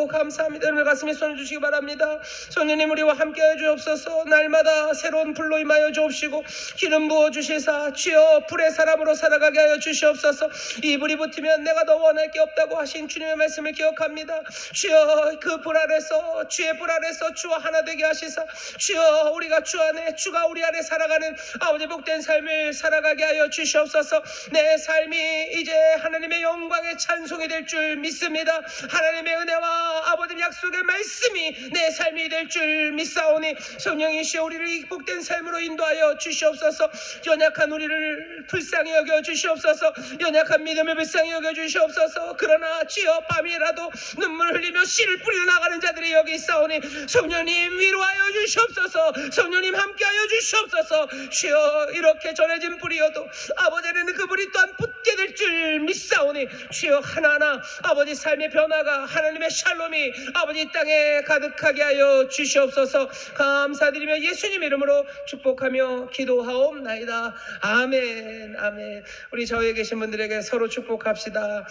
감사합니다. 오늘 가슴에 손을 주시기 바랍니다. 성령님 우리와 함께 하여 주옵소서. 날마다 새로운 불로 임하여 주옵시고 기름 부어 주시사 주여 불의 사람으로 살아가게 하여 주시옵소서. 이 불이 붙으면 내가 더 원할 게 없다고 하신 주님의 말씀을 기억합니다. 주여 그 불 아래서 주의 불 아래서 주와 하나 되게 하시사 주여 우리가 주 안에 주가 우리 안에 살아가는 아버지 복된 삶을 살아가게 하여 주시옵소서. 내 삶이 이제 하나님의 영광의 찬송이 될 줄 믿습니다. 하나님의 은혜와 아버지 약속의 말씀이 내 삶이 될 줄 믿사오니 성령이시여 우리를 이 복된 삶으로 인도하여 주시옵소서. 연약한 우리를 불쌍히 여겨 주시옵소서. 연약한 믿음을 불쌍히 여겨 주시옵소서. 그러나 주여 밤이라도 눈물 흘리며 씨를 뿌리러 나가는 자들이 여기 있사오니 성령님 위로하여 주시옵소서. 성령님 함께하여 주시옵소서. 주여 이렇게 전해진 불이어도 아버지는 그 불이 또한 붙게 될 줄 믿사오니 주여 하나하나 아버지 삶의 변화가 하나님의 샬롬이 아버지 이 땅에 가득하게 하여 주시옵소서. 감사드리며 예수님 이름으로 축복하며 기도하옵나이다. 아멘 아멘. 우리 저에 계신 분들에게 서로 축복합시다.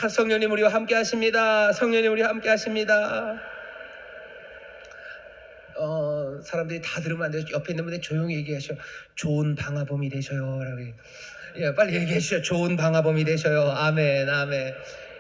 성령님 우리와 함께 하십니다. 성령님 우리와 함께 하십니다. 사람들이 다 들으면 안 돼요. 옆에 있는 분들 조용히 얘기하셔. 좋은 방화범이 되셔요 라고. 예, 빨리 얘기해 주셔. 좋은 방화범이 되셔요. 아멘 아멘.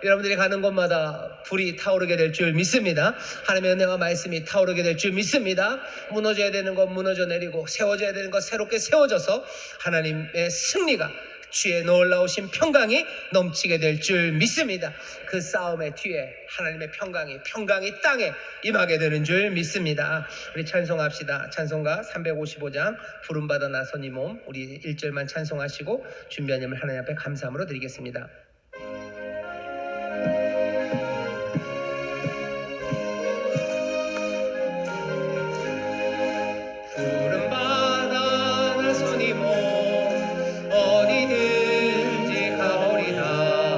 여러분들이 가는 곳마다 불이 타오르게 될 줄 믿습니다. 하나님의 은혜와 말씀이 타오르게 될 줄 믿습니다. 무너져야 되는 것 무너져 내리고 세워져야 되는 것 새롭게 세워져서 하나님의 승리가 주의 놀라우신 평강이 넘치게 될 줄 믿습니다. 그 싸움의 뒤에 하나님의 평강이 땅에 임하게 되는 줄 믿습니다. 우리 찬송합시다. 찬송가 355장 부름받아 나선 이 몸 우리 1절만 찬송하시고 준비한 예물 하나님 앞에 감사함으로 드리겠습니다. 부름받아 나선 이 몸 어디든지 가오리다.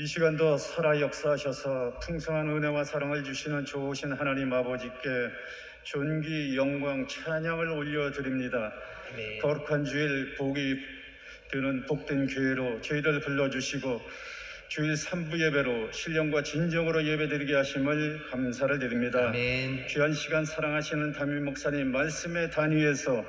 이 시간도 살아 역사하셔서 풍성한 은혜와 사랑을 주시는 좋으신 하나님 아버지께 존귀, 영광, 찬양을 올려드립니다.
아멘.
거룩한 주일 복이 되는 복된 교회로 저희를 불러주시고 주일 3부 예배로 신령과 진정으로 예배드리게 하심을 감사를 드립니다.
아멘.
귀한 시간 사랑하시는 담임 목사님 말씀의 단위에서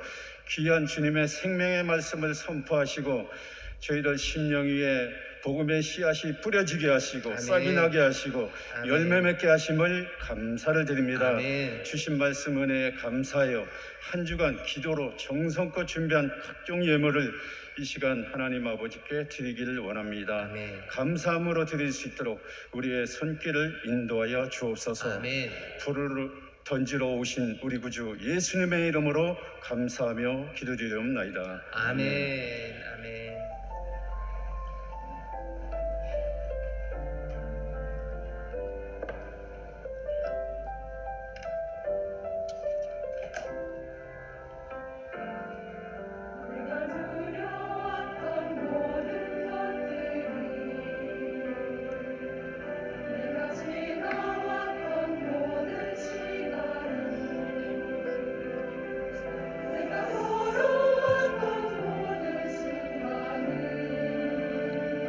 귀한 주님의 생명의 말씀을 선포하시고 저희들 심령 위에 복음의 씨앗이 뿌려지게 하시고
아멘.
싹이 나게 하시고
아멘.
열매 맺게 하심을 감사를 드립니다.
아멘.
주신 말씀 은혜에 감사하여 한 주간 기도로 정성껏 준비한 각종 예물을 이 시간 하나님 아버지께 드리기를 원합니다.
아멘.
감사함으로 드릴 수 있도록 우리의 손길을 인도하여 주옵소서.
아멘.
불을 던지러 오신 우리 구주 예수님의 이름으로 감사하며 기도드리옵나이다.
아멘. 아멘.
내가 두려웠던 모든 것들이 내가 지나왔던 모든 시간이 내가 걸어왔던 모든 순간이 나는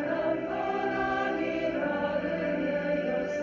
한 번 아니라 은혜였어.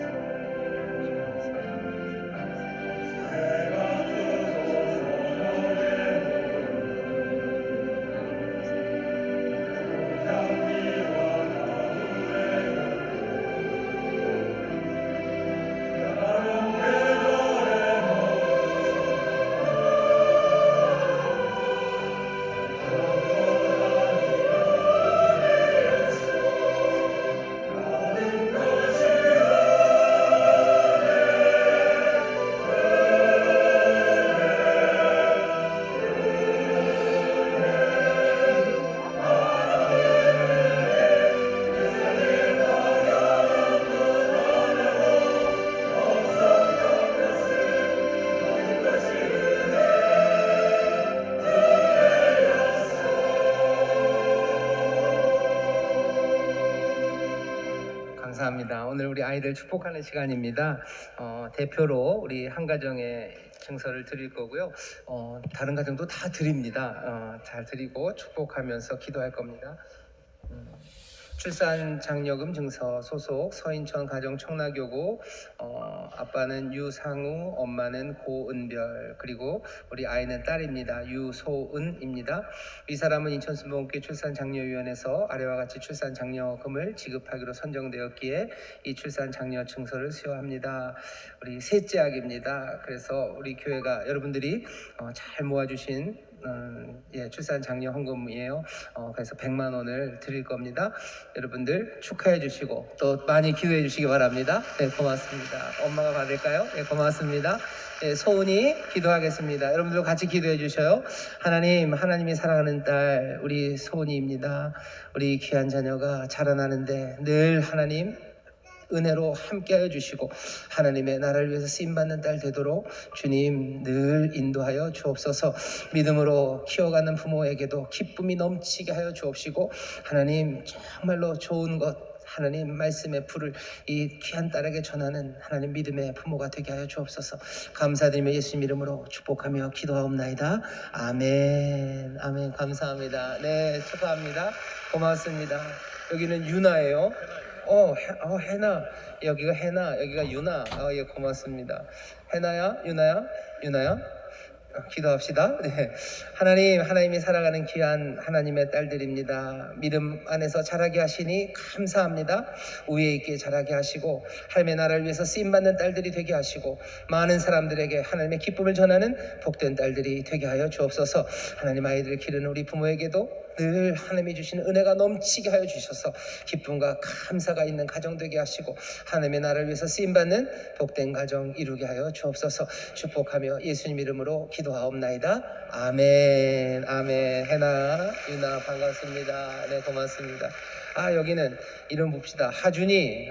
감사합니다. 오늘 우리 아이들 축복하는 시간입니다. 대표로 우리 한 가정의 증서를 드릴 거고요. 다른 가정도 다 드립니다. 잘 드리고 축복하면서 기도할 겁니다. 출산 장려금 증서 소속 서인천 가정 청라교구, 아빠는 유상우, 엄마는 고은별, 그리고 우리 아이는 딸입니다. 유소은입니다. 이 사람은 인천순복음교회 출산 장려위원회에서 아래와 같이 출산 장려금을 지급하기로 선정되었기에 이 출산 장려 증서를 수여합니다. 우리 셋째 아기입니다. 그래서 우리 교회가 여러분들이 잘 모아주신 출산 장려 헌금이에요. 그래서 100만 원을 드릴 겁니다. 여러분들 축하해 주시고 또 많이 기도해 주시기 바랍니다. 네, 고맙습니다. 엄마가 받을까요? 네, 고맙습니다. 네, 소은이 기도하겠습니다. 여러분들 같이 기도해 주셔요. 하나님, 하나님이 사랑하는 딸 우리 소은이입니다. 우리 귀한 자녀가 자라나는데 늘 하나님 은혜로 함께하여 주시고 하나님의 나라를 위해서 쓰임받는 딸 되도록 주님 늘 인도하여 주옵소서. 믿음으로 키워가는 부모에게도 기쁨이 넘치게 하여 주옵시고 하나님 정말로 좋은 것 하나님 말씀의 불을 이 귀한 딸에게 전하는 하나님 믿음의 부모가 되게 하여 주옵소서. 감사드리며 예수님 이름으로 축복하며 기도하옵나이다. 아멘. 아멘. 감사합니다. 네, 축하합니다. 고맙습니다. 여기는 유나예요. 해나. 여기가 해나, 여기가 유나. 예, 고맙습니다. 해나야, 유나야. 기도합시다. 네. 하나님, 하나님이 사랑하는 귀한 하나님의 딸들입니다. 믿음 안에서 자라게 하시니 감사합니다. 우애 있게 자라게 하시고 하나님의 나라를 위해서 쓰임받는 딸들이 되게 하시고 많은 사람들에게 하나님의 기쁨을 전하는 복된 딸들이 되게 하여 주옵소서. 하나님 아이들을 기르는 우리 부모에게도 늘 하나님이 주시는 은혜가 넘치게 하여 주셔서 기쁨과 감사가 있는 가정 되게 하시고 하나님의 나라를 위해서 쓰임받는 복된 가정 이루게 하여 주옵소서. 축복하며 예수님 이름으로 기도하옵나이다. 아멘. 아멘. 해나, 유나 반갑습니다. 네, 고맙습니다. 여기는 이름 봅시다. 하준이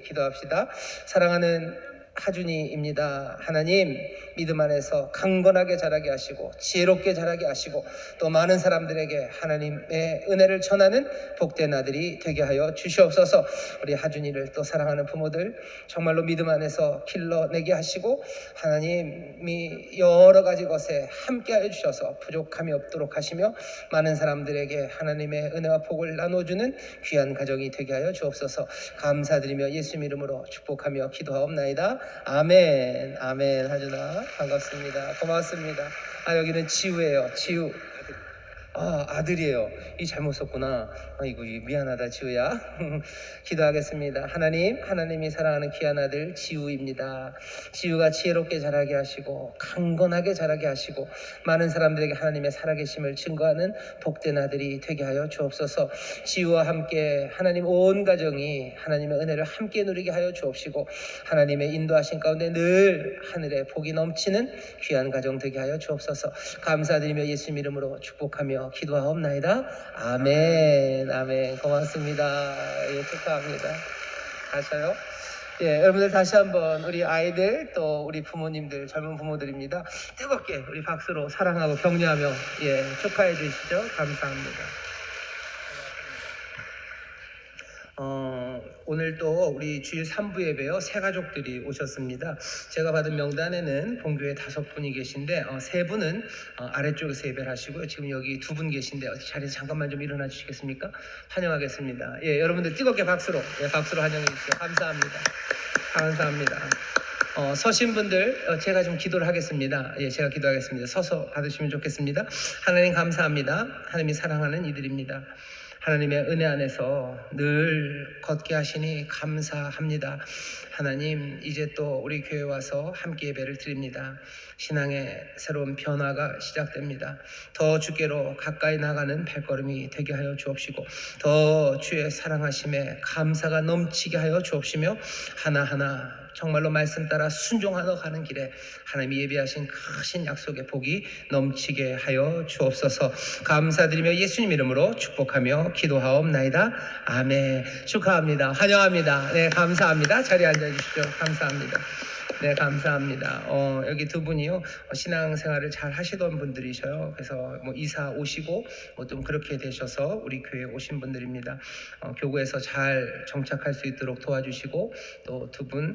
기도합시다. 사랑하는 하준이입니다. 하나님, 믿음 안에서 강건하게 자라게 하시고 지혜롭게 자라게 하시고 또 많은 사람들에게 하나님의 은혜를 전하는 복된 아들이 되게 하여 주시옵소서. 우리 하준이를 또 사랑하는 부모들 정말로 믿음 안에서 길러내게 하시고 하나님이 여러 가지 것에 함께하여 주셔서 부족함이 없도록 하시며 많은 사람들에게 하나님의 은혜와 복을 나눠주는 귀한 가정이 되게 하여 주옵소서. 감사드리며 예수님 이름으로 축복하며 기도하옵나이다. 아멘. 아멘. 하준아 반갑습니다. 고맙습니다. 여기는 지우예요. 지우. 아들이에요. 이 잘못 썼구나. 이거 미안하다 지우야. 기도하겠습니다. 하나님이 사랑하는 귀한 아들 지우입니다. 지우가 지혜롭게 자라게 하시고 강건하게 자라게 하시고 많은 사람들에게 하나님의 살아계심을 증거하는 복된 아들이 되게 하여 주옵소서. 지우와 함께 하나님 온 가정이 하나님의 은혜를 함께 누리게 하여 주옵시고 하나님의 인도하신 가운데 늘 하늘에 복이 넘치는 귀한 가정 되게 하여 주옵소서. 감사드리며 예수님 이름으로 축복하며 기도하옵나이다. 아멘. 아멘. 고맙습니다. 예, 축하합니다. 가셔요. 예, 여러분들 다시 한번 우리 아이들 또 우리 부모님들 젊은 부모들입니다. 뜨겁게 우리 박수로 사랑하고 격려하며 예, 축하해 주시죠. 감사합니다. 오늘 또 우리 주일 3부 예배요 새 가족들이 오셨습니다. 제가 받은 명단에는 본교에 5분이 계신데 3분은 아래쪽에서 예배를 하시고요. 지금 여기 2분 계신데 자리에서 잠깐만 좀 일어나 주시겠습니까? 환영하겠습니다. 예, 여러분들 뜨겁게 박수로 환영해 주시죠. 감사합니다. 감사합니다. 서신 분들 제가 좀 기도를 하겠습니다. 예, 제가 기도하겠습니다. 서서 받으시면 좋겠습니다. 하나님 감사합니다. 하나님이 사랑하는 이들입니다. 하나님의 은혜 안에서 늘 걷게 하시니 감사합니다. 하나님, 이제 또 우리 교회 와서 함께 예배를 드립니다. 신앙의 새로운 변화가 시작됩니다. 더 주께로 가까이 나가는 발걸음이 되게 하여 주옵시고 더 주의 사랑하심에 감사가 넘치게 하여 주옵시며 하나하나 정말로 말씀 따라 순종하러 가는 길에 하나님이 예비하신 크신 약속의 복이 넘치게 하여 주옵소서. 감사드리며 예수님 이름으로 축복하며 기도하옵나이다. 아멘. 축하합니다. 환영합니다. 네, 감사합니다. 자리에 앉아주시죠. 감사합니다. 네, 감사합니다. 여기 2분이요 신앙생활을 잘 하시던 분들이셔요. 그래서 뭐 이사 오시고 뭐 좀 그렇게 되셔서 우리 교회에 오신 분들입니다. 교구에서 잘 정착할 수 있도록 도와주시고 또 2분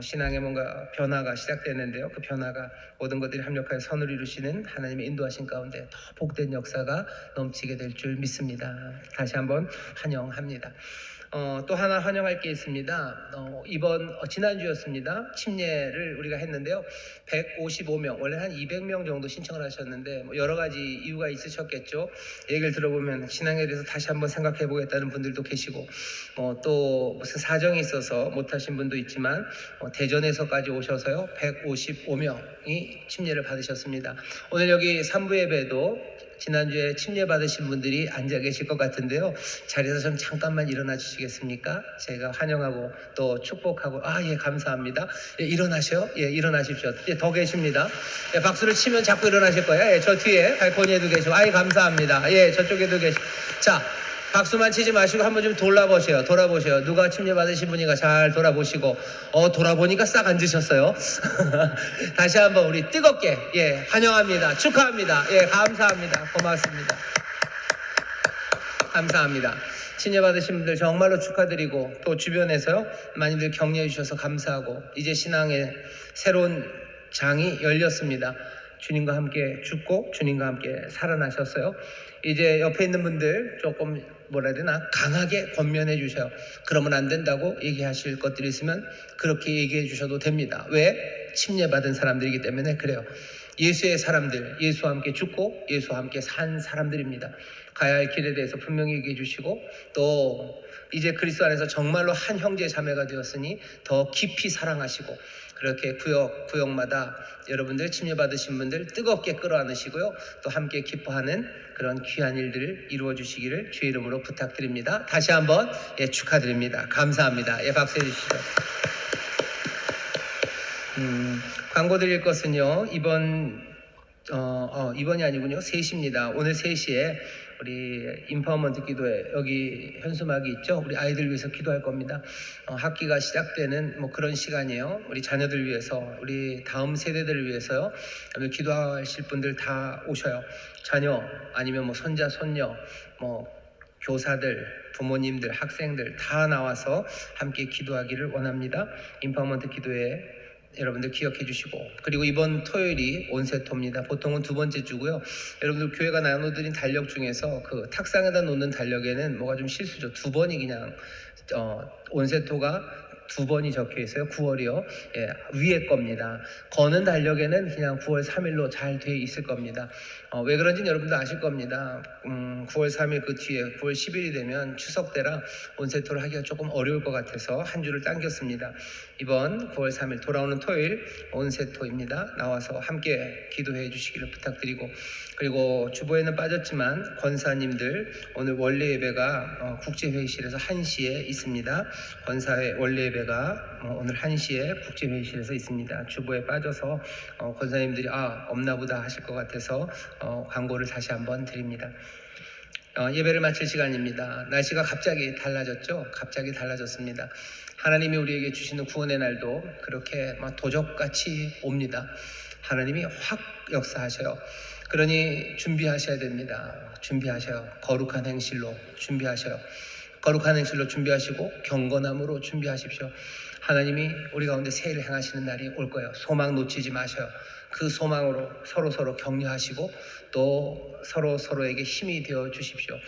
신앙에 뭔가 변화가 시작되는데요. 그 변화가 모든 것들이 합력하여 선을 이루시는 하나님의 인도하신 가운데 더 복된 역사가 넘치게 될 줄 믿습니다. 다시 한번 환영합니다. 또 하나 환영할 게 있습니다. 이번 지난주였습니다. 침례를 우리가 했는데요. 155명, 원래 한 200명 정도 신청을 하셨는데 뭐 여러 가지 이유가 있으셨겠죠. 얘기를 들어보면 신앙에 대해서 다시 한번 생각해 보겠다는 분들도 계시고 또 무슨 사정이 있어서 못하신 분도 있지만 대전에서까지 오셔서요 155명이 침례를 받으셨습니다. 오늘 여기 3부 예배도 지난주에 침례 받으신 분들이 앉아 계실 것 같은데요. 자리에서 좀 잠깐만 일어나 주시겠습니까? 제가 환영하고 또 축복하고 예, 감사합니다. 예, 일어나셔. 예, 일어나십시오. 예, 더 계십니다. 예, 박수를 치면 자꾸 일어나실 거예요. 예, 저 뒤에 발코니에도 계시고 감사합니다. 예, 저쪽에도 계시고 자, 박수만 치지 마시고 한번 좀 돌아보세요. 누가 침례 받으신 분인가 잘 돌아보시고 돌아보니까 싹 앉으셨어요. 다시 한번 우리 뜨겁게 환영합니다. 축하합니다. 감사합니다. 고맙습니다. 감사합니다. 침례 받으신 분들 정말로 축하드리고 또 주변에서요 많이들 격려해 주셔서 감사하고 이제 신앙의 새로운 장이 열렸습니다. 주님과 함께 죽고 주님과 함께 살아나셨어요. 이제 옆에 있는 분들 조금 뭐라 해야 되나 강하게 권면해 주셔요. 그러면 안 된다고 얘기하실 것들이 있으면 그렇게 얘기해 주셔도 됩니다. 왜? 침례받은 사람들이기 때문에 그래요. 예수의 사람들, 예수와 함께 죽고 예수와 함께 산 사람들입니다. 가야 할 길에 대해서 분명히 얘기해 주시고 또 이제 그리스도 안에서 정말로 한 형제 자매가 되었으니 더 깊이 사랑하시고 그렇게 구역마다 여러분들 침례받으신 분들 뜨겁게 끌어안으시고요. 또 함께 기뻐하는 그런 귀한 일들을 이루어 주시기를 주의 이름으로 부탁드립니다. 다시 한번 축하드립니다. 감사합니다. 박수해 주시죠. 광고 드릴 것은요. 이번 이번이 아니군요. 3시입니다. 오늘 3시에 우리 인파워먼트 기도회 여기 현수막이 있죠. 우리 아이들 위해서 기도할 겁니다. 학기가 시작되는 뭐 그런 시간이에요. 우리 자녀들 위해서, 우리 다음 세대들을 위해서요. 오늘 기도하실 분들 다 오셔요. 자녀 아니면 뭐 손자 손녀 뭐 교사들, 부모님들, 학생들 다 나와서 함께 기도하기를 원합니다. 인파워먼트 기도회 여러분들 기억해 주시고, 그리고 이번 토요일이 온세토입니다. 보통은 2번째 주고요. 여러분들 교회가 나눠드린 달력 중에서 그 탁상에다 놓는 달력에는 뭐가 좀 실수죠. 2번이 그냥 온세토가 2번이 적혀 있어요. 9월이요. 예, 위에 겁니다. 거는 달력에는 그냥 9월 3일로 잘 돼 있을 겁니다. 왜 그런지는 여러분도 아실 겁니다. 9월 3일 그 뒤에 9월 10일이 되면 추석 때라 온세토를 하기가 조금 어려울 것 같아서 한 주를 당겼습니다. 이번 9월 3일 돌아오는 토요일 온세토입니다. 나와서 함께 기도해 주시기를 부탁드리고, 그리고 주보에는 빠졌지만 권사님들 오늘 원래 예배가 국제회의실에서 1시에 있습니다. 권사회 원래 예배가 오늘 1시에 국제회의실에서 있습니다. 주보에 빠져서 권사님들이 없나 보다 하실 것 같아서 광고를 다시 한번 드립니다. 예배를 마칠 시간입니다. 날씨가 갑자기 달라졌죠. 갑자기 달라졌습니다. 하나님이 우리에게 주시는 구원의 날도 그렇게 막 도적같이 옵니다. 하나님이 확 역사하셔요. 그러니 준비하셔야 됩니다. 준비하셔요. 거룩한 행실로 준비하셔요. 거룩한 행실로 준비하시고 경건함으로 준비하십시오. 하나님이 우리 가운데 새 일을 행하시는 날이 올 거예요. 소망 놓치지 마셔요. 그 소망으로 서로 격려하시고 또 서로에게 힘이 되어 주십시오.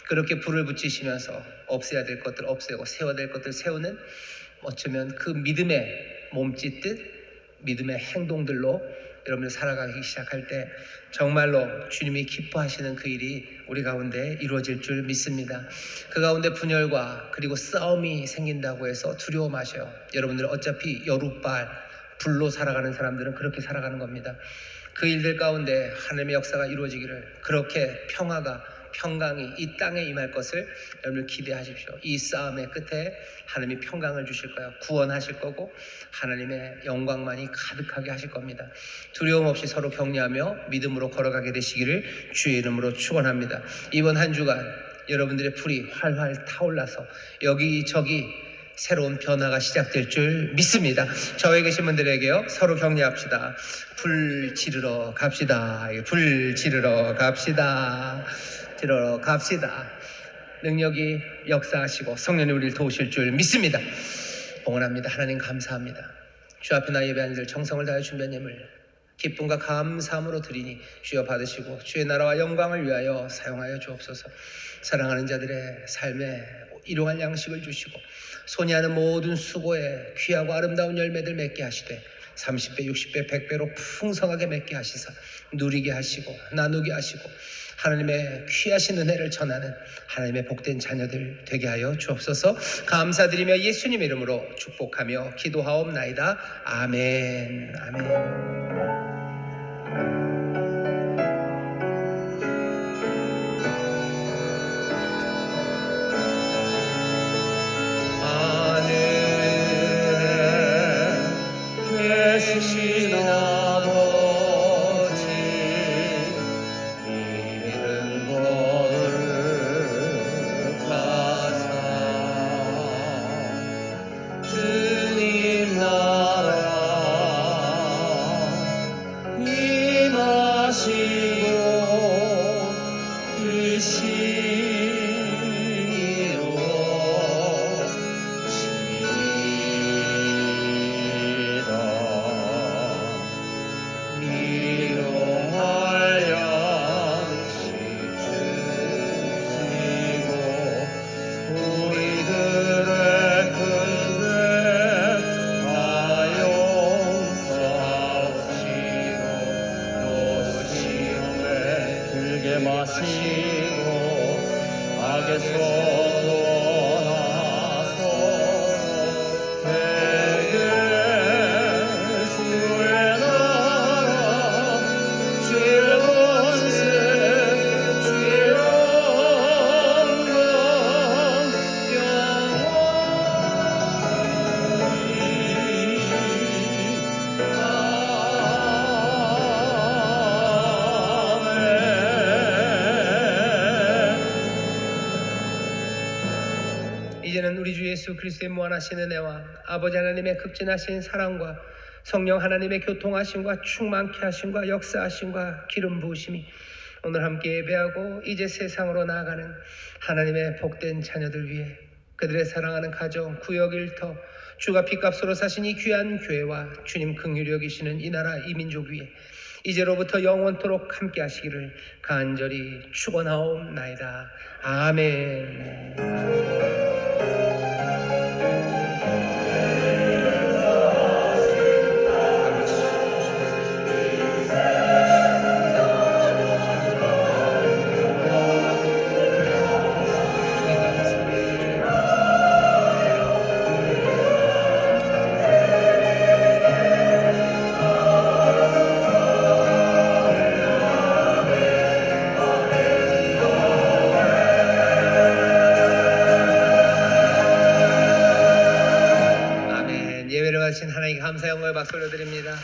그렇게 불을 붙이시면서 없애야 될 것들 없애고 세워야 될 것들 세우는, 어쩌면 그 믿음의 몸짓듯 믿음의 행동들로 여러분들 살아가기 시작할 때 정말로 주님이 기뻐하시는 그 일이 우리 가운데 이루어질 줄 믿습니다. 그 가운데 분열과 그리고 싸움이 생긴다고 해서 두려워 마셔요. 여러분들 어차피 여룻발 불로 살아가는 사람들은 그렇게 살아가는 겁니다. 그 일들 가운데 하나님의 역사가 이루어지기를, 그렇게 평강이 이 땅에 임할 것을 여러분 기대하십시오. 이 싸움의 끝에 하나님이 평강을 주실 거예요. 구원하실 거고 하나님의 영광만이 가득하게 하실 겁니다. 두려움 없이 서로 격려하며 믿음으로 걸어가게 되시기를 주의 이름으로 축원합니다. 이번 한 주간 여러분들의 풀이 활활 타올라서 여기저기 새로운 변화가 시작될 줄 믿습니다. 저에 계신 분들에게요, 서로 격려합시다. 불 지르러 갑시다. 불 지르러 갑시다. 지르러 갑시다. 능력이 역사하시고 성령님 우리를 도우실 줄 믿습니다. 봉헌합니다. 하나님 감사합니다. 주 앞에 나 예배하는 들 정성을 다해 준비한 예물 기쁨과 감사함으로 드리니 주여 받으시고 주의 나라와 영광을 위하여 사용하여 주옵소서. 사랑하는 자들의 삶에 일용할 양식을 주시고 손이 하는 모든 수고에 귀하고 아름다운 열매들 맺게 하시되 30배, 60배, 100배로 풍성하게 맺게 하시사 누리게 하시고 나누게 하시고 하나님의 귀하신 은혜를 전하는 하나님의 복된 자녀들 되게 하여 주옵소서. 감사드리며 예수님 이름으로 축복하며 기도하옵나이다. 아멘. 아멘.
계신 아버지 이름 거룩하사 주님 나라 임하시고 마시고 악에서 떠나소서. 되게 주의 나라 주의 권세 주의 영광 영원히
이제는 우리 주 예수 그리스도의 무한하신 은혜와 아버지 하나님의 극진하신 사랑과 성령 하나님의 교통하심과 충만케 하심과 역사하심과 기름 부으심이 오늘 함께 예배하고 이제 세상으로 나아가는 하나님의 복된 자녀들 위해 그들의 사랑하는 가정, 구역, 일터, 주가 핏값으로 사신 이 귀한 교회와 주님 긍휼히 여기시는 이 나라 이 민족 위에 이제로부터 영원토록 함께 하시기를 간절히 축원하옵나이다. 아멘. 아멘. 예배를 마친 하나님께 감사 영광의 박수 올려드립니다.